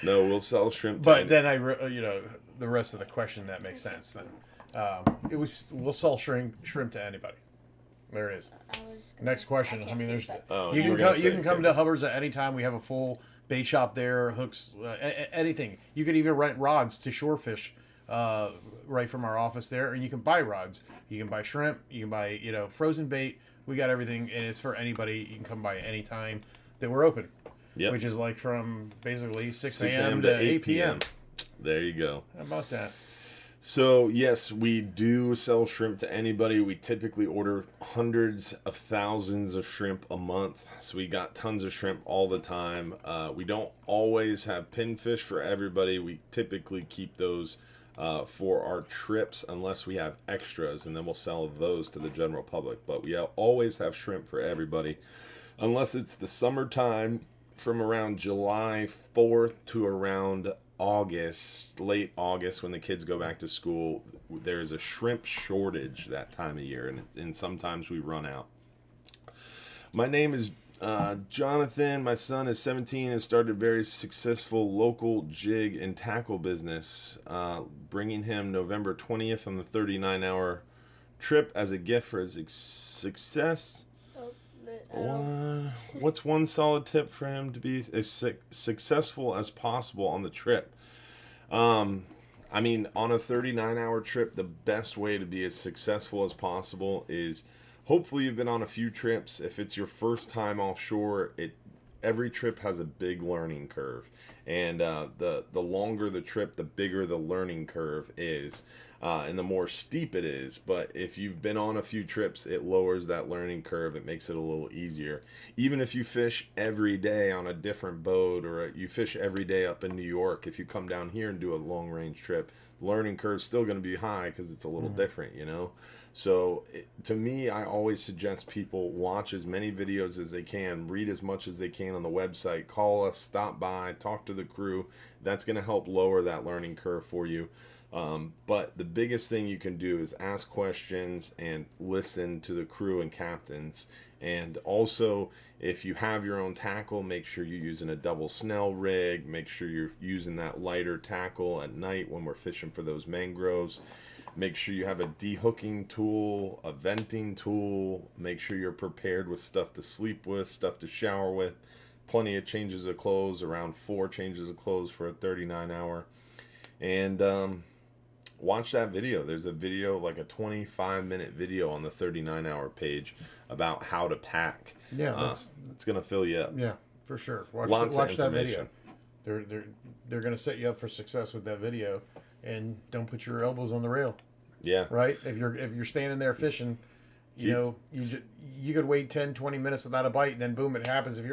No, we'll sell shrimp. But then the rest of the question that makes sense. Then we'll sell shrimp to anybody. There it is. Next question. I mean, there's you can come to Hubbard's at any time. We have a full bait shop there, hooks, anything. You could even rent rods to shore fish right from our office there, and you can buy rods. You can buy shrimp. You can buy frozen bait. We got everything, and it's for anybody. You can come by any time that we're open. Yep. Which is like from basically 6 a.m. to 8 p.m. There you go. How about that? So, yes, we do sell shrimp to anybody. We typically order hundreds of thousands of shrimp a month. So we got tons of shrimp all the time. We don't always have pinfish for everybody. We typically keep those for our trips unless we have extras, and then we'll sell those to the general public. But we always have shrimp for everybody. Unless it's the summertime, from around July 4th to around August, late August, when the kids go back to school, there is a shrimp shortage that time of year, and sometimes we run out. My name is Jonathan. My son is 17 and started a very successful local jig and tackle business, bringing him November 20th on the 39-hour trip as a gift for his success. What's one solid tip for him to be as successful as possible on the trip? I mean, on a 39-hour trip, the best way to be as successful as possible is, hopefully you've been on a few trips. If it's your first time offshore, every trip has a big learning curve, and the longer the trip, the bigger the learning curve is, and the more steep it is. But if you've been on a few trips, it lowers that learning curve. It makes it a little easier. Even if you fish every day on a different boat, or you fish every day up in New York, if you come down here and do a long range trip, learning curve's still going to be high because it's a little different, So to me, I always suggest people watch as many videos as they can, read as much as they can on the website, call us, stop by, talk to the crew. That's going to help lower that learning curve for you. But the biggest thing you can do is ask questions and listen to the crew and captains, And also, if you have your own tackle, make sure you're using a double snell rig. Make sure you're using that lighter tackle at night when we're fishing for those mangroves. Make sure you have a dehooking tool, a venting tool. Make sure you're prepared with stuff to sleep with, stuff to shower with. Plenty of changes of clothes, around 4 changes of clothes for a 39-hour. And watch that video. There's a video, like a 25-minute video on the 39-hour page about how to pack. Yeah, it's gonna fill you up. Yeah, for sure. Lots of watch that video. information. They're gonna set you up for success with that video, and don't put your elbows on the rail. Yeah. Right. If you're standing there fishing, you could wait 10, 20 minutes without a bite, and then boom, it happens. If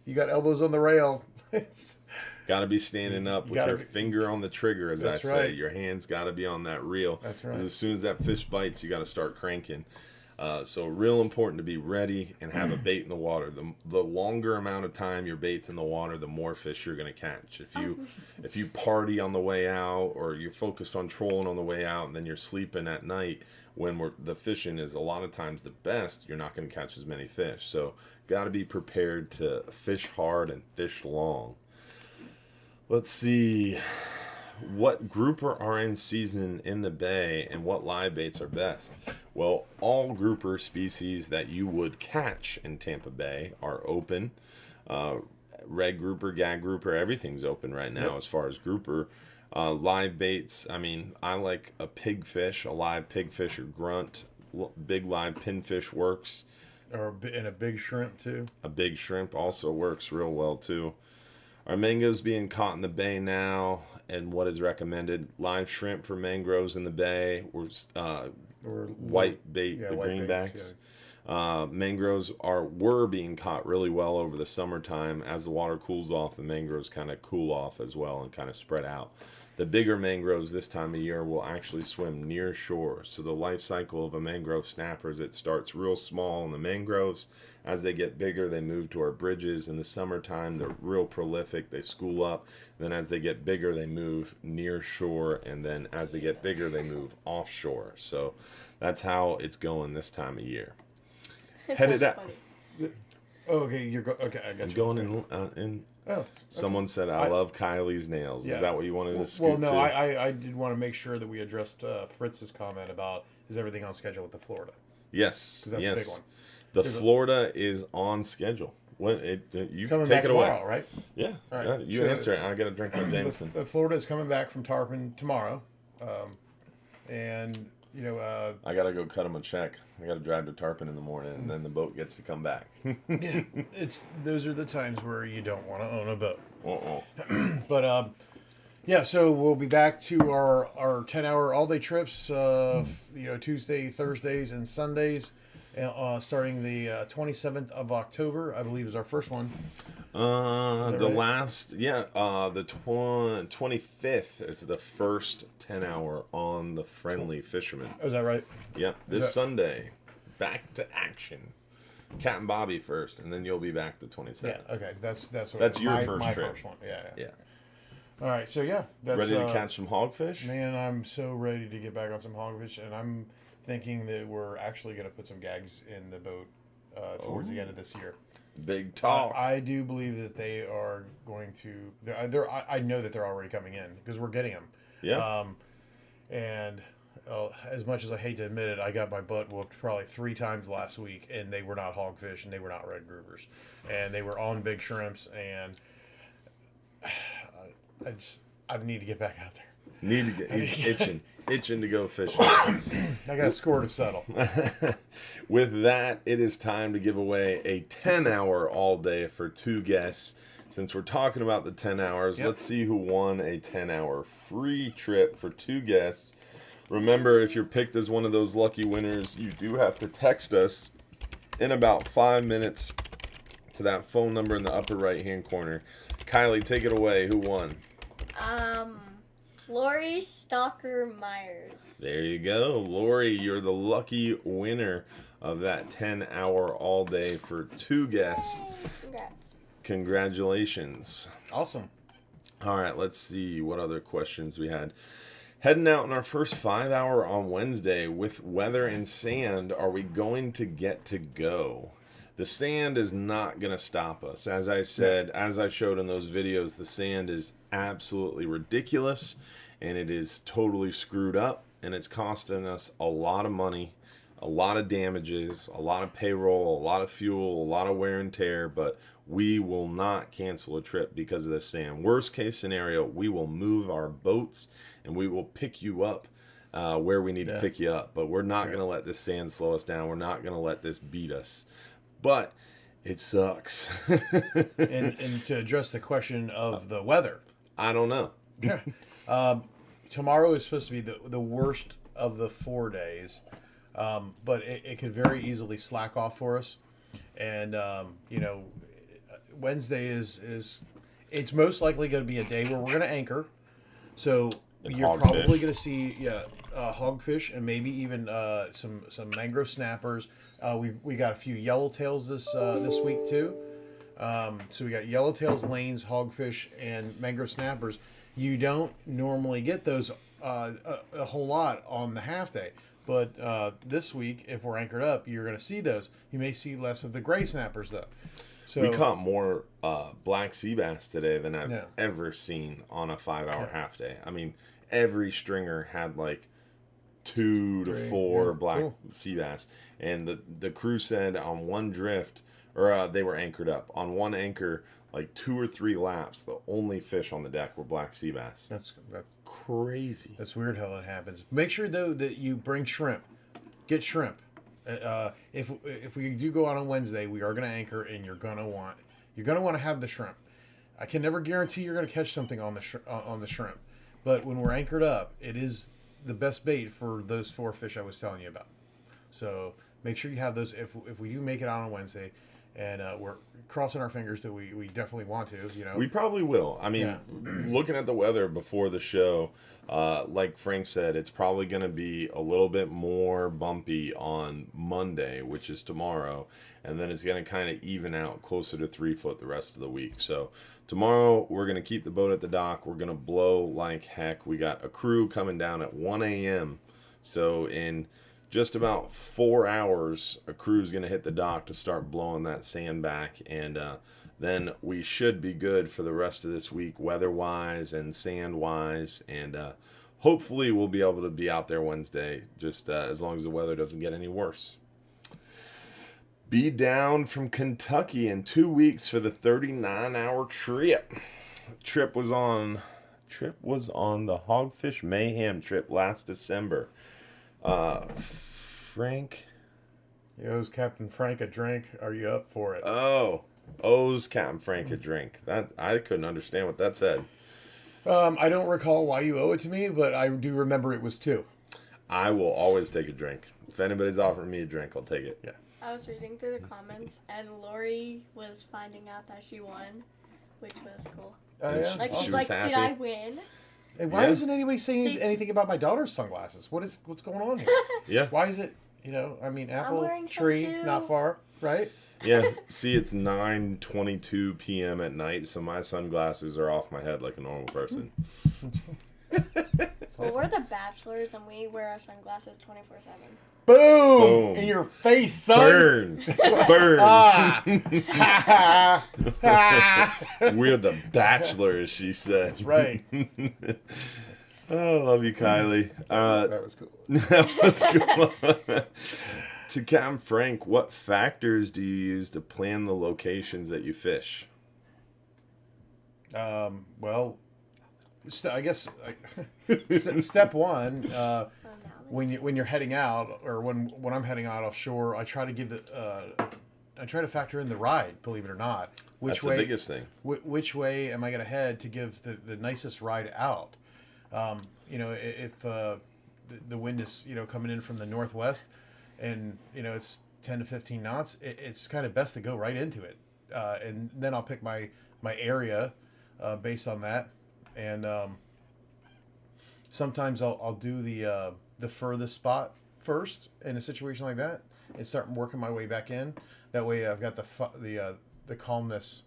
you got elbows on the rail, it's Got to be standing up with your finger on the trigger, as I say. right. Your hands got to be on that reel. That's right. 'Cause as soon as that fish bites, you got to start cranking. So real important to be ready and have a bait in the water. The longer amount of time your bait's in the water, the more fish you're going to catch. If you party on the way out, or you're focused on trolling on the way out, and then you're sleeping at night when the fishing is a lot of times the best, you're not going to catch as many fish. So got to be prepared to fish hard and fish long. Let's see. What grouper are in season in the bay and what live baits are best? Well, all grouper species that you would catch in Tampa Bay are open. Red grouper, gag grouper, everything's open right now as far as grouper. Live baits, I mean, I like a pigfish, a live pigfish or grunt. Big live pinfish works. And a big shrimp too. A big shrimp also works real well too. Are mangoes being caught in the bay now? And what is recommended? Live shrimp for mangroves in the bay, or white bait, the greenbacks. Mangroves were being caught really well over the summertime. As the water cools off, the mangroves kind of cool off as well and kind of spread out. The bigger mangroves this time of year will actually swim near shore. So the life cycle of a mangrove snapper is it starts real small in the mangroves. As they get bigger, they move to our bridges. In the summertime, they're real prolific. They school up. Then as they get bigger, they move near shore. And then as they get bigger, they move offshore. So that's how it's going this time of year. Headed out. Okay, okay, I got I'm you. going in. Oh, okay. Someone said, I love Kylie's nails. Yeah. Is that what you wanted to scoot Well, no, to? I did want to make sure that we addressed Fritz's comment about is everything on schedule with the Florida? Yes. Because that's a big one. The Florida is on schedule. You Coming take back it tomorrow, away. right? Yeah. All right. Yeah, you So, answer it. I got to drink my Jameson. The Florida is coming back from Tarpon tomorrow, and I got to go cut him a check. I got to drive to Tarpon in the morning, and then the boat gets to come back. those are the times where you don't want to own a boat. But Yeah, so we'll be back to our 10-hour all-day trips, Tuesday, Thursdays, and Sundays, starting the 27th of October, I believe is our first one. the right? last, the 25th is the first 10-hour on the Friendly Fisherman. Oh, is that right? Yep, this Sunday, back to action. Cat and Bobby first, and then you'll be back the 27th. Yeah, okay, that's your my first trip. first one. Yeah. Yeah. All right, so that's Ready to catch some hogfish? Man, I'm so ready to get back on some hogfish, and I'm thinking that we're actually going to put some gags in the boat towards the end of this year. Big talk. I do believe that they are going to. I know that they're already coming in because we're getting them. Yeah. And as much as I hate to admit it, I got my butt whooped probably 3 times last week, and they were not hogfish, and they were not red groupers, and they were on big shrimps, and I need to get back out there. He's itching to go fishing. I got a score to settle. With that, it is time to give away a 10-hour all day for 2 guests. Since we're talking about the 10 hours, let's see who won a 10-hour free trip for 2 guests. Remember, if you're picked as one of those lucky winners, you do have to text us in about 5 minutes to that phone number in the upper right-hand corner. Kylie, take it away. Who won? Lori Stalker Myers. There you go. Lori, you're the lucky winner of that 10-hour all day for 2 guests. Congrats. Congratulations. Awesome. All right, let's see what other questions we had. Heading out in our first 5 hour on Wednesday with weather and sand. Are we going to get to go? The sand is not going to stop us. As I said, as I showed in those videos, the sand is absolutely ridiculous and it is totally screwed up and it's costing us a lot of money, a lot of damages, a lot of payroll, a lot of fuel, a lot of wear and tear, but we will not cancel a trip because of the sand. Worst case scenario, we will move our boats and we will pick you up where we need to pick you up. But we're not going to let this sand slow us down. We're not going to let this beat us. But it sucks. and to address the question of the weather, I don't know. Tomorrow is supposed to be the worst of the 4 days, but it could very easily slack off for us. And Wednesday is it's most likely going to be a day where we're going to anchor. So And you're hogfish. probably going to see hogfish and maybe even some mangrove snappers. We got a few yellowtails this week too. So we got yellowtails, lanes, hogfish, and mangrove snappers. You don't normally get those a whole lot on the half day. But this week, if we're anchored up, you're going to see those. You may see less of the gray snappers, though. So We caught more black sea bass today than I've Yeah. ever seen on a 5 hour half day. I mean, every stringer had like 2 to 4 yeah, black cool. sea bass. And the crew said on one drift, or they were anchored up, on one anchor, like 2 or 3 laps, the only fish on the deck were black sea bass. that's Crazy. That's weird how that happens. Make sure though that you bring shrimp. Get shrimp. If we do go out on Wednesday, we are going to anchor, and you're going to want to have the shrimp. I can never guarantee you're going to catch something on the shrimp, but when we're anchored up, it is the best bait for those 4 fish I was telling you about. So make sure you have those. If we do make it out on Wednesday, and we're crossing our fingers that we definitely want to, We probably will. I mean, Yeah. looking at the weather before the show, like Frank said, it's probably going to be a little bit more bumpy on Monday, which is tomorrow, and then it's going to kind of even out closer to 3 foot the rest of the week. So tomorrow, we're going to keep the boat at the dock. We're going to blow like heck. We got a crew coming down at 1 a.m. So in just about 4 hours, a crew's going to hit the dock to start blowing that sand back, and then we should be good for the rest of this week, weather-wise and sand-wise, and hopefully we'll be able to be out there Wednesday, just as long as the weather doesn't get any worse. Be down from Kentucky in 2 weeks for the 39-hour trip. Trip was on the Hogfish Mayhem trip last December. Frank. Owes Captain Frank a drink. Are you up for it? Owes Captain Frank a drink. That I couldn't understand what that said. I don't recall why you owe it to me, but I do remember it was 2. I will always take a drink. If anybody's offering me a drink, I'll take it. Yeah. I was reading through the comments, and Lori was finding out that she won, which was cool. And Yeah. Like, She she's was like, happy. did I win? And why Yeah. isn't anybody saying See- anything about my daughter's sunglasses? What's going on here? Yeah. Why is it? Apple wearing some tree, too. not far, right? Yeah. See, it's 9:22 p.m. at night, so my sunglasses are off my head like a normal person. Well, we're the bachelors, and we wear our sunglasses 24/7. Boom! Boom. In your face, son. Burn! Burn! Ah. We're the bachelors, she said. That's right. Oh, love you, Kylie. That was cool. That was cool. To Captain Frank, what factors do you use to plan the locations that you fish? Well, I guess step one, Oh, now when you're heading out, or when I'm heading out offshore, I try to factor in the ride. Believe it or not, That's the biggest thing. Which way am I going to head to give the nicest ride out? If the wind is coming in from the northwest, and it's 10 to 15 knots, it's kind of best to go right into it, and then I'll pick my area based on that, and sometimes I'll do the furthest spot first in a situation like that, and start working my way back in. That way, I've got the calmness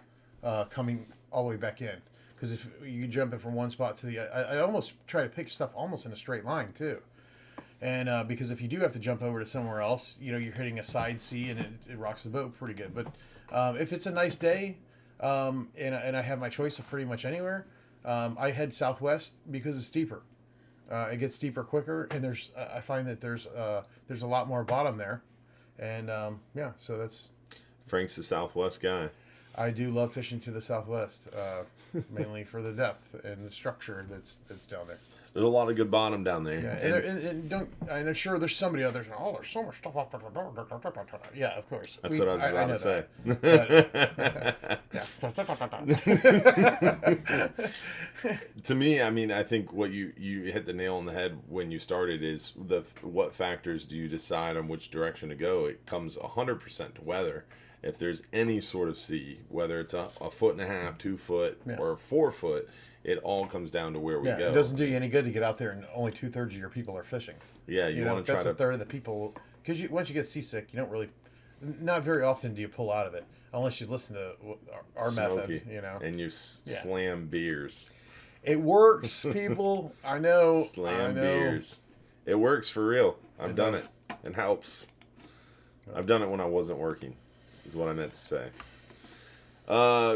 coming all the way back in. because if you jumping from one spot to the, I almost try to pick stuff almost in a straight line too. And because if you do have to jump over to somewhere else, you're hitting a side sea and it rocks the boat pretty good. But if it's a nice day, and I have my choice of pretty much anywhere, I head southwest because it's steeper. It gets steeper quicker, and I find that there's a lot more bottom there, and so that's. Frank's the Southwest guy. I do love fishing to the southwest, mainly for the depth and the structure that's down there. There's a lot of good bottom down there. Yeah, and I'm sure there's somebody out there saying, "Oh, there's so much stuff up." Yeah, of course. That's what I was about to say. To me, I mean, I think what you hit the nail on the head when you started is what factors do you decide on which direction to go? It comes 100% to weather. If there's any sort of sea, whether it's a 1.5 feet, 2 foot, or 4 foot, it all comes down to where we go. It doesn't do you any good to get out there and only 2/3 of your people are fishing. Yeah, you want to try to. That's a third of the people, because once you get seasick, you don't really. Not very often do you pull out of it, unless you listen to our Smoky, method. and you slam beers. It works, people. I know. Slam beers. It works for real. I've done it. It helps. I've done it when I wasn't working. Is what I meant to say.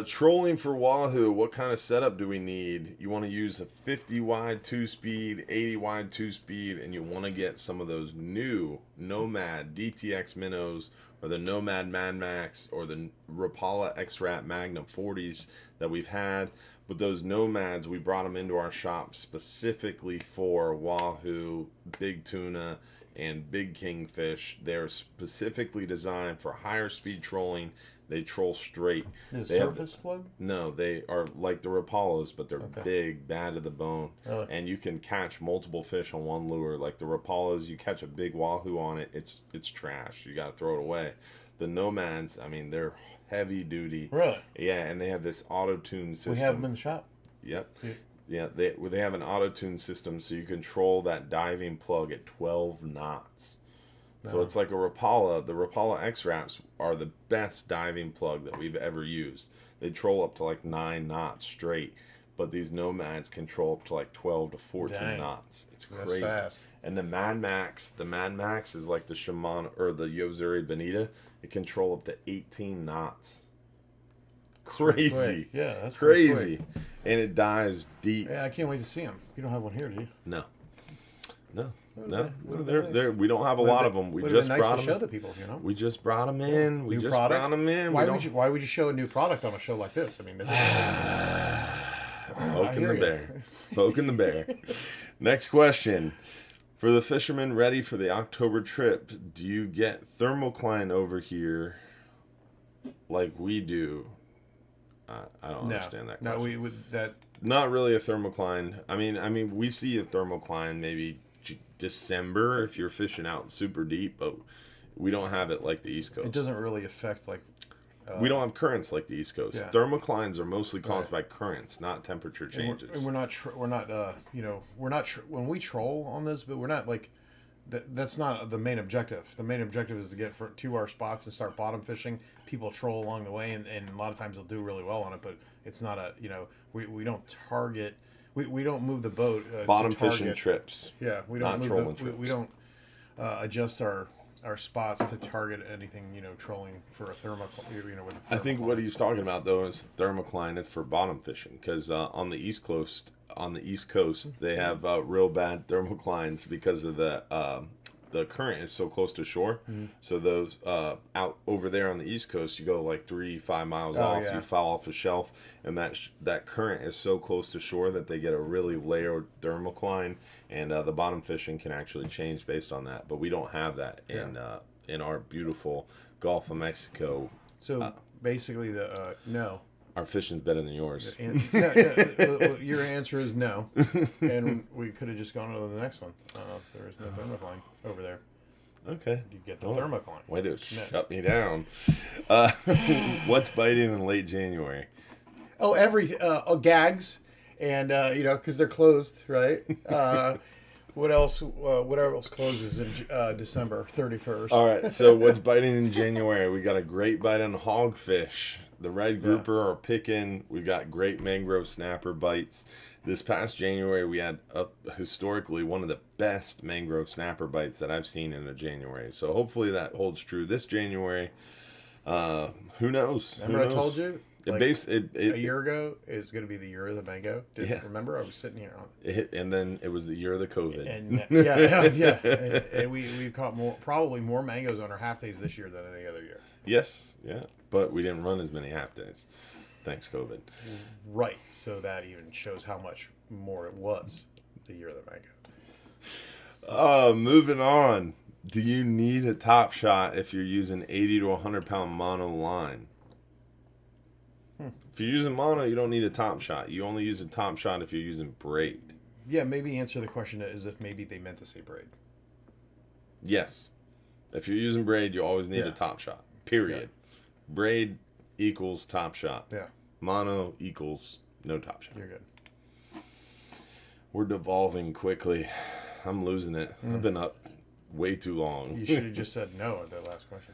Trolling for wahoo. What kind of setup do we need? You want to use a 50 wide 2-speed, 80 wide 2-speed, and you want to get some of those new Nomad DTX minnows, or the Nomad Mad Max, or the Rapala X-Rat Magnum 40s that we've had. But those Nomads, we brought them into our shop specifically for wahoo, big tuna, and big kingfish. They're specifically designed for higher speed trolling. They troll straight. Is it surface plug? No, they are like the Rapalas, but they're big, bad to the bone. Really? And you can catch multiple fish on one lure. Like the Rapalas, you catch a big wahoo on it, it's trash. You got to throw it away. The Nomads, I mean, they're heavy duty. Really? Yeah, and they have this auto-tune system. We have them in the shop. Yep. Yeah, they have an auto-tune system, so you control that diving plug at 12 knots. So it's like a Rapala. The Rapala X-Raps are the best diving plug that we've ever used. They troll up to like 9 knots straight, but these Nomads can troll up to like 12 to 14 knots. It's crazy. That's fast. And the Mad Max is like the Shimano or the Yozuri Bonita. It can troll up to 18 knots. Crazy. Yeah, that's crazy. And it dives deep. Yeah, I can't wait to see them. You don't have one here, do you? No. We don't have a lot of them. We just brought them. Show the people, We just brought them in. Why would you show a new product on a show like this? I mean, Poking the bear. Next question. For the fishermen ready for the October trip, do you get thermocline over here like we do? I don't understand that question. No, we would that. Not really a thermocline. I mean, we see a thermocline maybe December if you're fishing out super deep, but we don't have it like the East Coast. It doesn't really affect like. We don't have currents like the East Coast. Yeah. Thermoclines are mostly caused by currents, not temperature changes. And we're not when we troll on this, but we're not like. That's not the main objective. The main objective is to get to our spots and start bottom fishing. People troll along the way, and a lot of times they'll do really well on it, but it's not we don't target. We don't move the boat. Bottom fishing trips. Yeah, we don't not move trolling trips. We don't adjust our spots to target anything, trolling for a thermocline, with a I think what he's talking about though is the thermocline is for bottom fishing, because on the East Coast, they have real bad thermoclines because of the current is so close to shore. Mm-hmm. So those out over there on the East Coast, you go like 3-5 miles off, you foul off a shelf, and that current is so close to shore that they get a really layered thermocline, and the bottom fishing can actually change based on that. But we don't have that in our beautiful Gulf of Mexico. So basically, no. Our fishing's better than yours. Your answer is no, and we could have just gone on to the next one. There is no thermocline over there. Okay. You get the thermocline. Way to shut me down. What's biting in late January? Gags, and because they're closed, right? What else? Whatever else closes in December 31st. All right. So what's biting in January? We got a great bite on hogfish. The red grouper are picking. We've got great mangrove snapper bites. This past January, we had historically one of the best mangrove snapper bites that I've seen in a January. So hopefully that holds true this January. Who knows? Remember I told you? Like, a year ago is going to be the year of the mango. Remember, I was sitting here on it, and then it was the year of the COVID. And yeah, and we caught probably more mangoes on our half days this year than any other year. Yes, yeah, but we didn't run as many half days, thanks COVID. Right, so that even shows how much more it was the year of the mango. Moving on. Do you need a top shot if you're using 80 to 100 pound mono line? If you're using mono, you don't need a top shot. You only use a top shot if you're using braid. Yeah, maybe answer the question as if maybe they meant to say braid. Yes. If you're using braid, you always need a top shot. Period. Yeah. Braid equals top shot. Yeah. Mono equals no top shot. You're good. We're devolving quickly. I'm losing it. I've been up way too long. You should have just said no at that last question.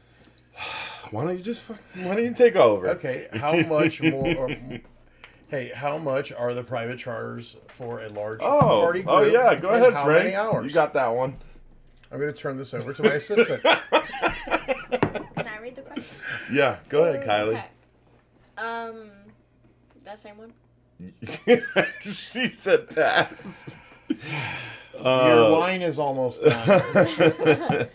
Why don't you take over? Okay, how much more? How much are the private charters for a large party group? Oh yeah, go ahead, how Frank. Many hours? You got that one. I'm going to turn this over to my assistant. Can I read the question? Yeah, go ahead, Kylie. Okay. That same one. She said pass. Your line is almost done.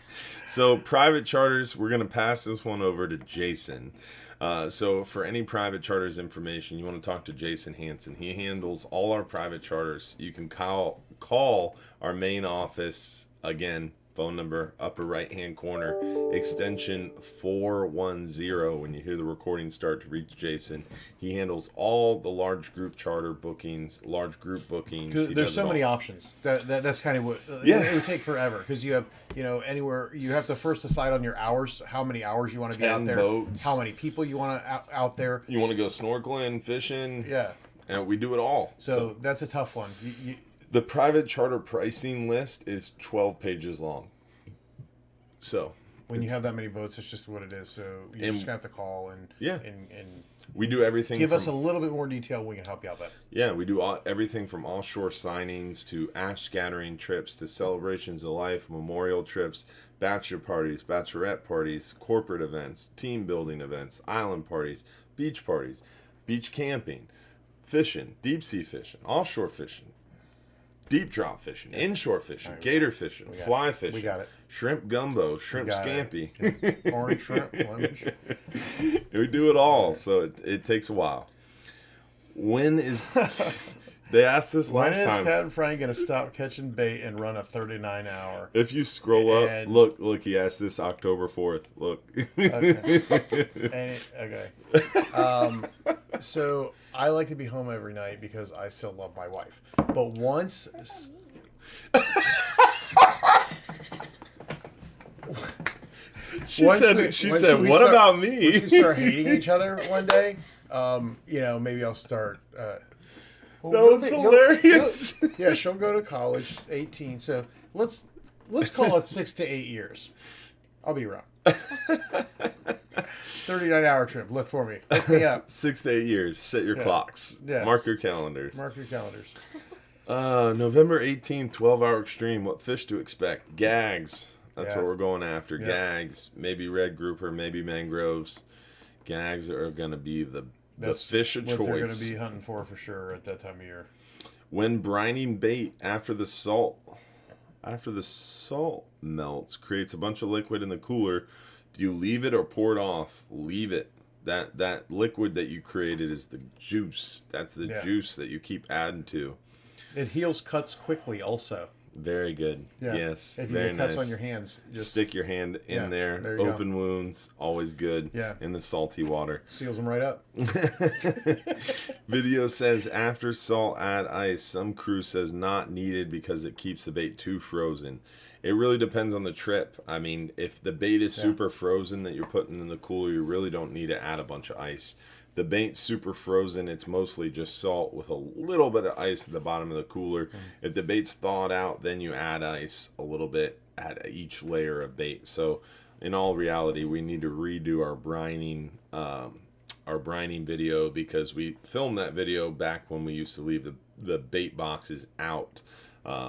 So private charters, we're going to pass this one over to Jason. So for any private charters information, you want to talk to Jason Hansen. He handles all our private charters. You can call our main office, again, phone number, upper right-hand corner, extension 410. When you hear the recording start, to reach Jason. He handles all the large group charter bookings, large group bookings. There's so many options. That's kind of what it would take forever, because you have anywhere you have to first decide on your hours, how many hours you want to be out there, boats. How many people you want to out there. You want to go snorkeling, fishing, yeah, and we do it all. So that's a tough one. The private charter pricing list is 12 pages long. So when you have that many boats, it's just what it is. So you just have to call and we do everything. Give us a little bit more detail. We can help you out better. Yeah, we do everything from offshore signings to ash scattering trips to celebrations of life, memorial trips, bachelor parties, bachelorette parties, corporate events, team building events, island parties, beach camping, fishing, deep sea fishing, offshore fishing, deep drop fishing, inshore fishing, gator fishing, fly fishing. We got it. Shrimp gumbo, shrimp scampi. Yeah. Orange shrimp, lemon shrimp. We do it all, so it takes a while. When is... They asked this last time. When is Cat and Frank going to stop catching bait and run a 39-hour? If you scroll up, look, he asked this October 4th. Look. Okay. So I like to be home every night because I still love my wife. But once... She said, what about me? Once we start hating each other one day, maybe I'll start... that was hilarious. She'll go to college, 18. So let's call it 6 to 8 years. I'll be around. 39-hour trip. Look for me. Look me up. 6 to 8 years. Set your clocks. Yeah. Mark your calendars. November 18th, 12-hour extreme. What fish to expect? Gags. That's what we're going after. Yeah. Gags. Maybe red grouper. Maybe mangroves. Gags are going to be the fish of choice. What they're going to be hunting for sure at that time of year. When brining bait after the salt melts, creates a bunch of liquid in the cooler, do you leave it or pour it off? Leave it. That liquid that you created is the juice. That's the juice that you keep adding to. It heals cuts quickly also. Very good. Yeah. Yes. If you very get cuts nice. On your hands, just stick your hand in there. Open wounds, always good. Yeah. In the salty water. Seals them right up. Video says after salt, add ice. Some crew says not needed because it keeps the bait too frozen. It really depends on the trip. I mean, if the bait is super frozen that you're putting in the cooler, you really don't need to add a bunch of ice. The bait's super frozen, it's mostly just salt with a little bit of ice at the bottom of the cooler. If the bait's thawed out, then you add ice a little bit at each layer of bait. So in all reality, we need to redo our brining our brining video because we filmed that video back when we used to leave the bait boxes out.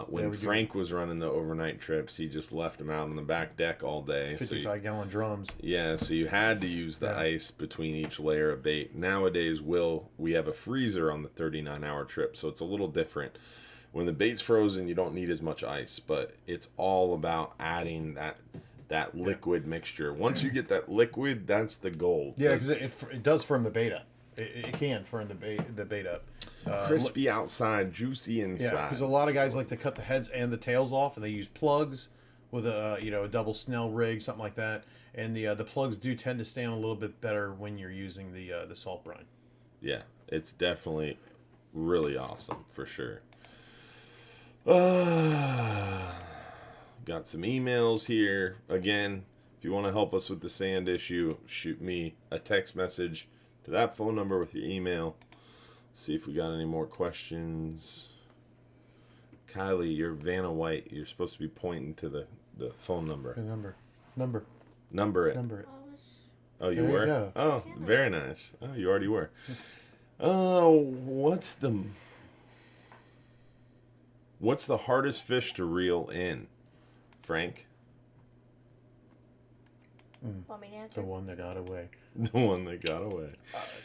When Frank was running the overnight trips, he just left them out on the back deck all day. 55-gallon drums. Yeah, so you had to use the ice between each layer of bait. Nowadays, we have a freezer on the 39-hour trip, so it's a little different. When the bait's frozen, you don't need as much ice, but it's all about adding that liquid mixture. Once you get that liquid, that's the gold. Yeah, because it does firm the bait up. It can firm the bait up. Crispy outside, juicy inside. Yeah, because a lot of guys like to cut the heads and the tails off, and they use plugs with a double Snell rig, something like that. And the plugs do tend to stand a little bit better when you're using the salt brine. Yeah, it's definitely really awesome for sure. Got some emails here. Again, if you want to help us with the sand issue, shoot me a text message to that phone number with your email. See if we got any more questions. Kylie, you're Vanna White. You're supposed to be pointing to the phone number. The number it. Oh, you There you were? go. Oh, very nice. Oh, you already were. Oh, what's the hardest fish to reel in, Frank? Want me to answer? The one that got away. The one that got away.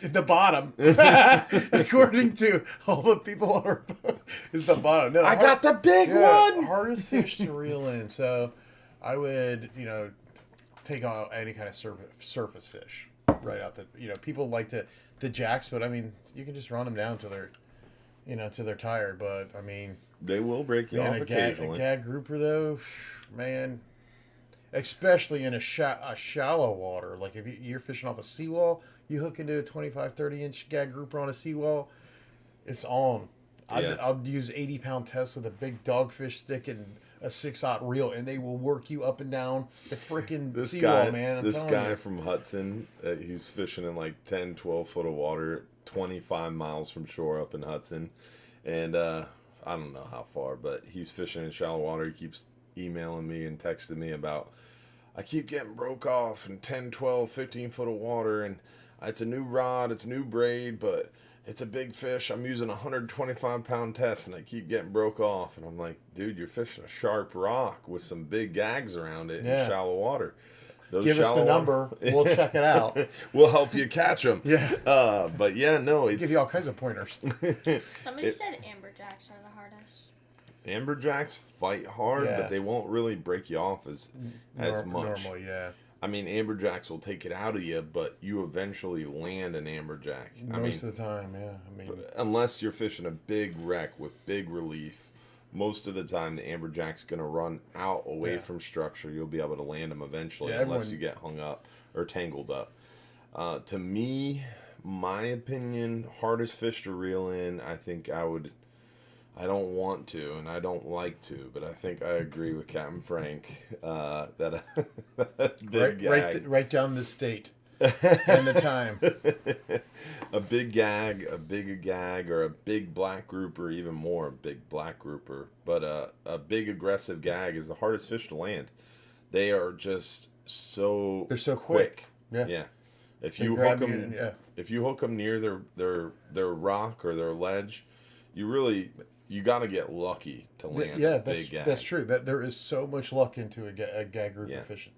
The bottom, according to all the people on our boat, is the bottom. No, I got the big one. Hardest fish to reel in. So, I would, take out any kind of surface fish right out the. People like the jacks, but I mean, you can just run them down till they're tired. But I mean, They will break you off a occasionally. gag grouper though, man. Especially in a shallow water. Like if you're fishing off a seawall, you hook into a 25, 30-inch gag grouper on a seawall, it's on. Yeah. I'll use 80-pound test with a big dogfish stick and a 6/0 reel, and they will work you up and down the freaking seawall, man. This guy from Hudson, he's fishing in like 10, 12 foot of water, 25 miles from shore up in Hudson. And I don't know how far, but he's fishing in shallow water. He keeps emailing me and texting me about, I keep getting broke off in 10, 12, 15 foot of water, and it's a new rod, it's a new braid, but it's a big fish. I'm using a 125-pound test, and I keep getting broke off. And I'm like, dude, you're fishing a sharp rock with some big gags around it in shallow water. Give us the number. We'll check it out. We'll help you catch them. Yeah. But yeah, no, it's... Give you all kinds of pointers. Somebody said amberjacks are the hardest. Amberjacks fight hard, Yeah. but they won't really break you off as much. Normally, yeah. I mean, amberjacks will take it out of you, but you eventually land an amberjack. Most of the time, yeah. I mean, unless you're fishing a big wreck with big relief, most of the time the amberjack's going to run out away from structure. You'll be able to land them eventually, unless you get hung up or tangled up. To me, my opinion, hardest fish to reel in, I think I don't want to, and I don't like to, but I think I agree with Captain Frank that a big gag. Write down the state and the time. A big gag, or a big black grouper, even more big black grouper. But a big aggressive gag is the hardest fish to land. They are just They're so quick. Yeah. If you hook them near their rock or their ledge, you got to get lucky to land a big gag. That's true. That there is so much luck into a gag grouper fishing.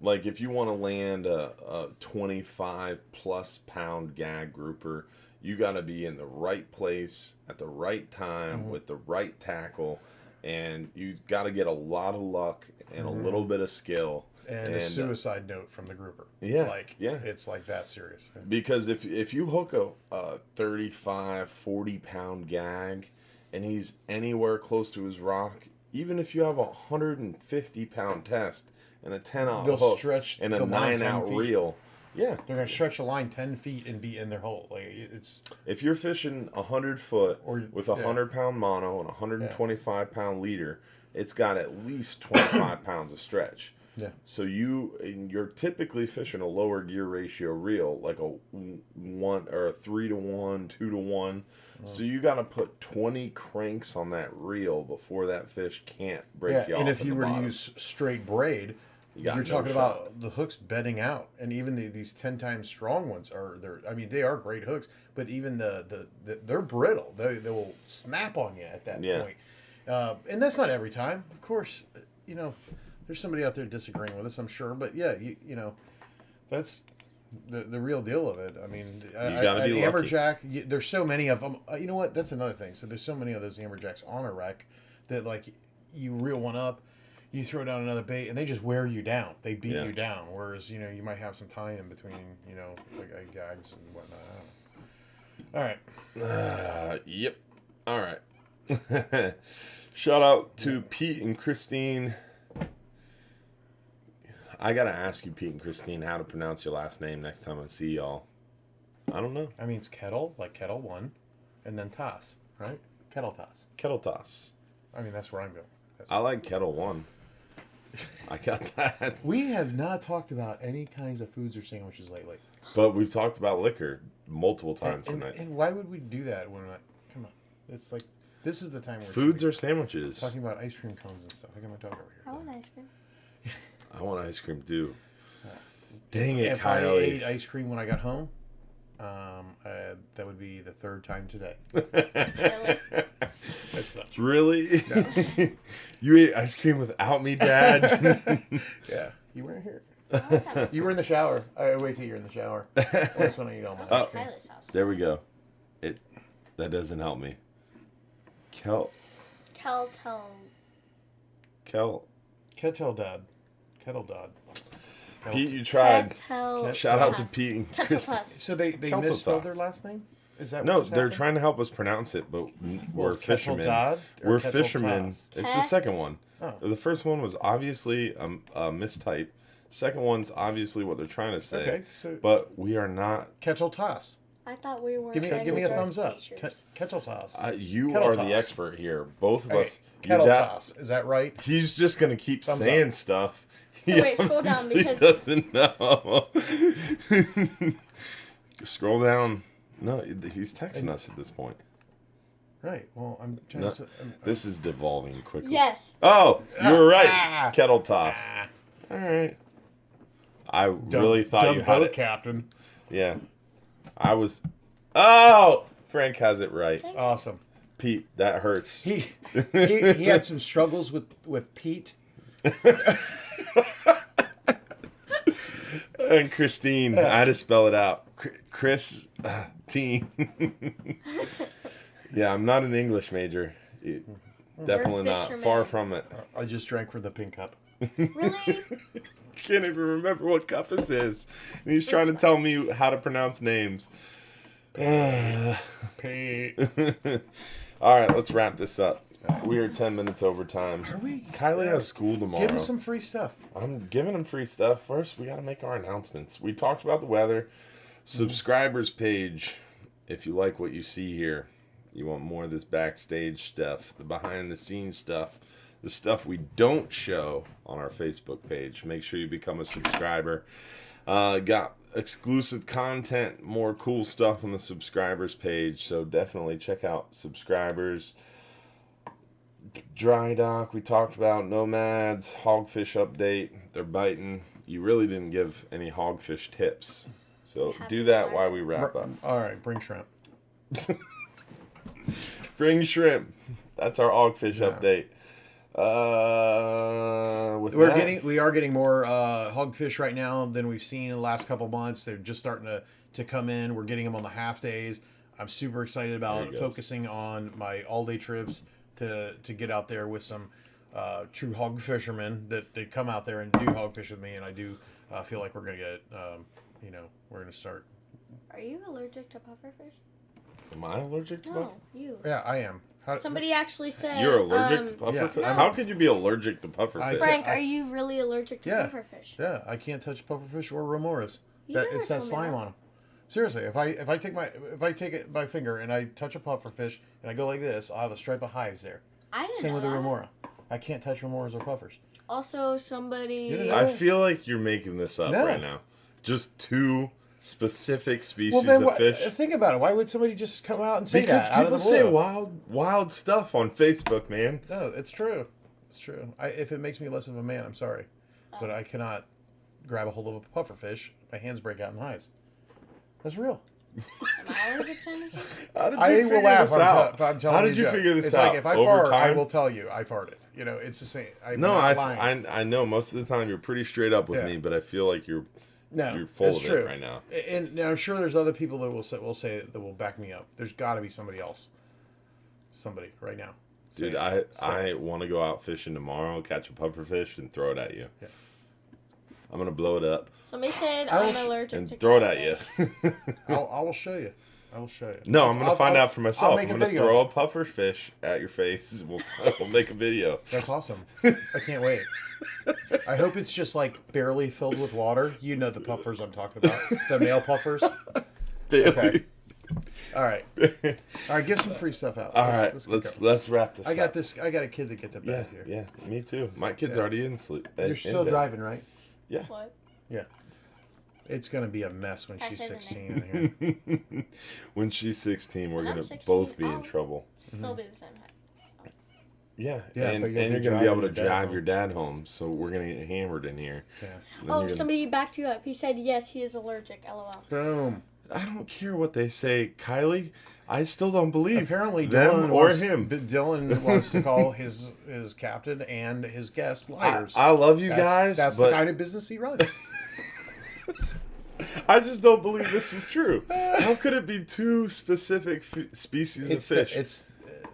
Like if you want to land a 25+ pound gag grouper, you got to be in the right place at the right time with the right tackle, and you got to get a lot of luck and a little bit of skill. And a suicide note from the grouper. Yeah. It's like that serious. Because if you hook a 35, 40 pound gag and he's anywhere close to his rock, even if you have a 150 pound test and a 10-out hook stretch and a the line 9-out reel, they're gonna stretch the line 10 feet and be in their hole. If you're fishing 100 foot with a 100-pound mono and a 125-pound leader, it's got at least 25 pounds of stretch. Yeah. So you're typically fishing a lower gear ratio reel, like a 1 or a 3-to-1, 2-to-1. So you got to put 20 cranks on that reel before that fish can't break you off. And if in you the were bottom. to use straight braid, got You're no talking shot. about the hooks bedding out, and even these 10 times strong ones they are great hooks, but even they're brittle. They will snap on you at that point. And that's not every time, of course. There's somebody out there disagreeing with us, I'm sure, but yeah, that's the real deal of it. I mean, You gotta be lucky. amberjack. There's so many of them. You know what? That's another thing. So there's so many of those amberjacks on a wreck that like you reel one up, you throw down another bait, and they just wear you down. They beat you down. Whereas you might have some time in between like gags and whatnot. All right. Yep. All right. Shout out to Pete and Christine. I gotta ask you, Pete and Christine, how to pronounce your last name next time I see y'all. I don't know. I mean, it's kettle, like kettle one, and then toss, right? Kettle toss. Kettle toss. I mean, that's where I'm going. I like kettle one. I got that. We have not talked about any kinds of foods or sandwiches lately. But we've talked about liquor multiple times tonight. And why would we do that when come on? It's like, this is the time where Foods or sandwiches? talking about ice cream cones and stuff. I got my dog over here. I want ice cream. I want ice cream too. Dang it, If I Coyote. ate ice cream when I got home, that would be the third time today. Really? That's not true. Really? You ate ice cream without me, Dad? Yeah, you weren't here. Oh, You were in the shower. I wait till you're in the shower. That's when I eat all my I ice was cream. at Tyler's house. There we go. That doesn't help me. Kettle Kettle Dad. Pete, you tried. Kettle Shout out to Toss. Pete and Kettle Chris. Toss. So they Kelto misspelled toss. their last name? Is that No, what just they're happened? trying to help us pronounce it, but we're Kettle fishermen. Dodd or We're Kettle fishermen. Toss? It's the second one. Oh. The first one was obviously a mistype. Second one's obviously what they're trying to say. Okay, so- but we are not. Kettle Toss. I thought we were Give me a Kettle thumbs up. teachers. Kettle Toss. You Kettle are toss. the expert here. Both of Okay, us. Kettle your dad- Toss. Is that right? He's just gonna keep Thumbs saying up. stuff. Oh, wait, scroll down He because- doesn't know. Scroll down. No, he's texting us at this point. Right. Well, I'm trying No, to... this is devolving quickly. Yes. Oh, you were right. Ah. Kettle toss. All right. I really thought you had it. Captain. Yeah. I was. Oh! Frank has it right. Awesome. Pete, that hurts. He had some struggles with Pete. And Christine, I had to spell it out. Chris, Teen. Yeah, I'm not an English major. Definitely not. fishermen. Far from it. I just drank from the pink cup. Really? Can't even remember what cup this is. And he's trying to tell me how to pronounce names. Pete. All right, let's wrap this up. We are 10 minutes over time. Are we? Kylie has school tomorrow. Give him some free stuff. I'm giving him free stuff. First, we got to make our announcements. We talked about the weather. Subscribers page. If you like what you see here, you want more of this backstage stuff, the behind the scenes stuff, the stuff we don't show on our Facebook page. Make sure you become a subscriber. Got exclusive content, more cool stuff on the subscribers page. So definitely check out subscribers. Dry dock, we talked about nomads, hogfish update. They're biting. You really didn't give any hogfish tips. So do that while we wrap up. All right, bring shrimp. Bring shrimp. That's our hogfish update. We are getting more hogfish right now than we've seen in the last couple months. They're just starting to come in. We're getting them on the half days. I'm super excited about focusing on my all day trips to get out there with some true hog fishermen that come out there and do hogfish with me. And I do feel like we're gonna get we're gonna start. Are you allergic to pufferfish? Am I allergic to No, puffer? you. Yeah, I am. Somebody actually said. You're allergic to pufferfish? yeah. How could you be allergic to pufferfish? Frank, are you really allergic to pufferfish? Yeah, I can't touch pufferfish or remoras. You That never it's that told me slime that. on them. Seriously, if I take it my finger and I touch a pufferfish and I go like this, I'll have a stripe of hives there. I didn't Same know with the that. remora. I can't touch remoras or puffers. Also, somebody. You didn't know? I feel like you're making this up No. right now. Just two specific species Well, then of fish. think about it. Why would somebody just come out and say Because that out of people the say blue? wild stuff on Facebook, man. No, it's true. It's true. If it makes me less of a man, I'm sorry. but I cannot grab a hold of a pufferfish. My hands break out in hives. That's real. Am I allergic to anything? How did you I figure will laugh this if out? I'm telling How you did you a joke. figure this It's out? like if I Over fart, I time? will tell you I farted. You know, it's the same. I'm No, not lying. I know most of the time you're pretty straight up with Yeah. me, but I feel like you're full it's of true. it right now. And I'm sure there's other people that will say that will back me up. There's got to be somebody else. Somebody right now. Dude, Say I want to go out fishing tomorrow, catch a pufferfish, and throw it at you. Yeah. I'm gonna blow it up Somebody said I will I'm allergic to and throw it at you. catfish. I will show you. I will show you. No, I'm gonna find out for myself. make I'm a gonna video throw a of it. pufferfish at your face. We'll make a video. That's awesome. I can't wait. I hope it's just like barely filled with water. You know the puffers I'm talking about. The male puffers. Okay. All right. All right. Give some free stuff out. All right, get let's going. wrap this. I got up. this. I got a kid to get to Yeah, bed here. yeah, me too. My kid's Yeah. already in sleep. You're still driving, right? Yeah. What? Yeah. It's gonna be a mess when I she's said the 16 in here. When she's 16, we're When I'm gonna 16, both be in I'll- trouble. Still be the same height. Yeah, Yeah, and but you'll you're be gonna be able to driving your dad drive home. your dad home. So we're gonna get hammered in here. Yeah. Then Oh, you're gonna- somebody backed you up. He said yes, he is allergic. LOL. Boom. I don't care what they say, Kylie. I still don't believe Apparently, them Dylan or wants, him. Dylan wants to call his captain and his guests liars. I love you That's- guys, That's but the kind of business he runs. I just don't believe this is true. How could it be two specific species of fish?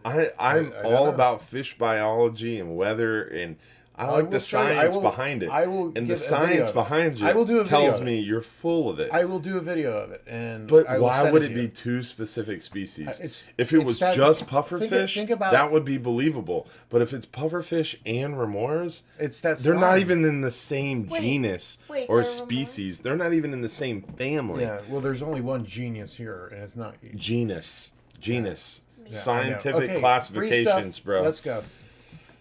I'm I don't all know. about fish biology and weather, and I like will the show you. science behind it. I will and give the a video science of it. behind you I will do a video tells of it. me you're full of it. I will do a video of it, and But I will why send would to it be you. two specific species? It's- If it it's was that- just think pufferfish, about- that would be believable. But if it's pufferfish and remoras, It's that they're not slime. even in the same Wait, genus wait, or they're species. They're not even in the same family. Yeah, well, there's only one genius here, and it's not you. Genus. Yeah, I know. Scientific Okay, classifications, free bro. stuff.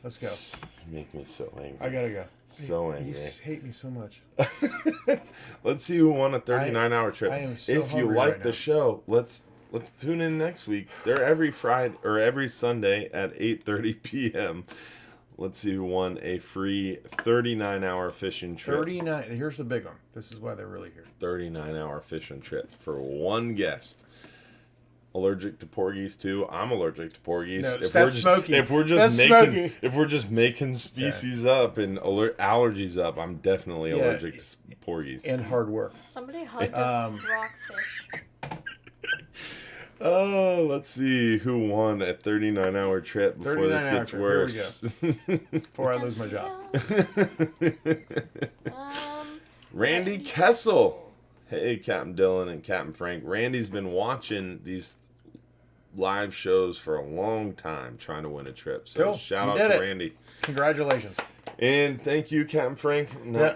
Let's go. You make me so angry. I gotta go. So You angry. hate me so much. Let's see who won a 39-hour trip. I am so if you hungry like right the now. show, let's tune in next week. They're every Friday or every Sunday at 8:30 p.m. Let's see who won a free 39-hour fishing trip. 39. Here's the big one. This is why they're really here. 39-hour fishing trip for one guest. Allergic to porgies too. I'm allergic to porgies. No, that's smoky. If we're That's just making species up and allergies up, I'm definitely Yeah. allergic to porgies. And hard work. Somebody hugged a rockfish. Oh, let's see who won a 39-hour trip before this 39-hour gets trip. Here we worse. Before I lose my job. Randy Kessel. Hey, Captain Dylan and Captain Frank. Randy's been watching these live shows for a long time trying to win a trip. So Cool. shout You out did to it. Randy. Congratulations. And thank you, Captain Frank. Yeah.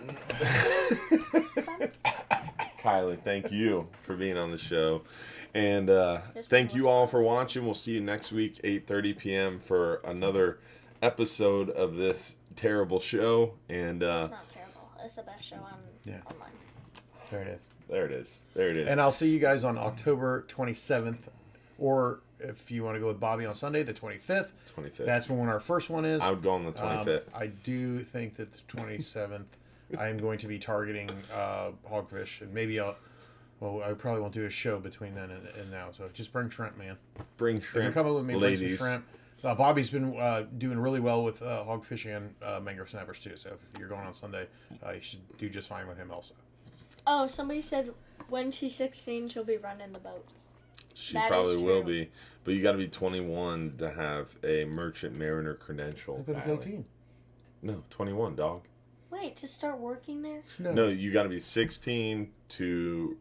Kylie, thank you for being on the show. And This thank one you was all fun. for watching. We'll see you next week, 8:30 p.m. for another episode of this terrible show. And It's not terrible. It's the best show on online. There it is. there it is. There it is. And I'll see you guys on October 27th. Or if you want to go with Bobby on Sunday, the 25th. 25th. That's when our first one is. I would go on the 25th. I do think that the 27th, I am going to be targeting hogfish. And maybe I probably won't do a show between then and now. So just bring shrimp, man. Bring If shrimp, you're coming with me, ladies. bring some shrimp. Bobby's been doing really well with hogfish and mangrove snappers too. So if you're going on Sunday, you should do just fine with him also. Oh, somebody said when she's 16, she'll be running the boats. She That is probably will true. be. But you got to be 21 to have a merchant mariner credential. I thought it was Kylie. 18. No, 21, dog. Wait, to start working there? No, you got to be 16 to.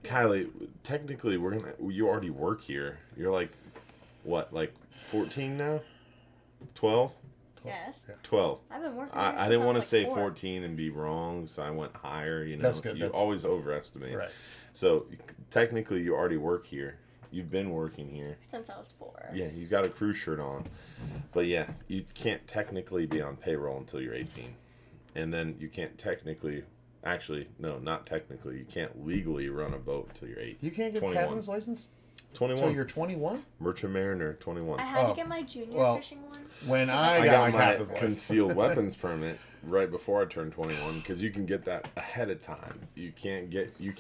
Kylie, technically, you already work here. You're like, what, like 14 now? 12? Yes. 12. I've been working there I since didn't want to was say like 4. 14 and be wrong, so I went higher. You know, That's good. You That's- always overestimate. Right. So technically, you already work here. You've been working here. Since I was 4. Yeah, you got a crew shirt on. But yeah, you can't technically be on payroll until you're 18. And then you can't technically, actually, no, not technically, you can't legally run a boat until you're 18. You can't get 21. captain's license 21. until you're 21? Merchant Mariner, 21. I had Oh, to get my junior well, fishing one. When I I got got my my captain's license. concealed weapons permit right before I turned 21 because you can get that ahead of time. You can't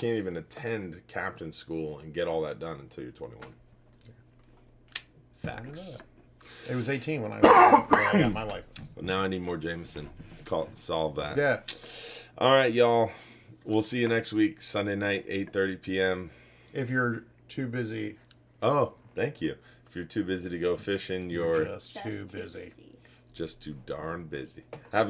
even attend captain school and get all that done until you're 21. Facts. It was 18 when I got my license. But now I need more Jameson. Solve that. Yeah. All right, y'all. We'll see you next week, Sunday night, 8:30 p.m. If you're too busy. Oh, thank you. If you're too busy to go fishing, you're Just too busy. just too darn busy. Have a good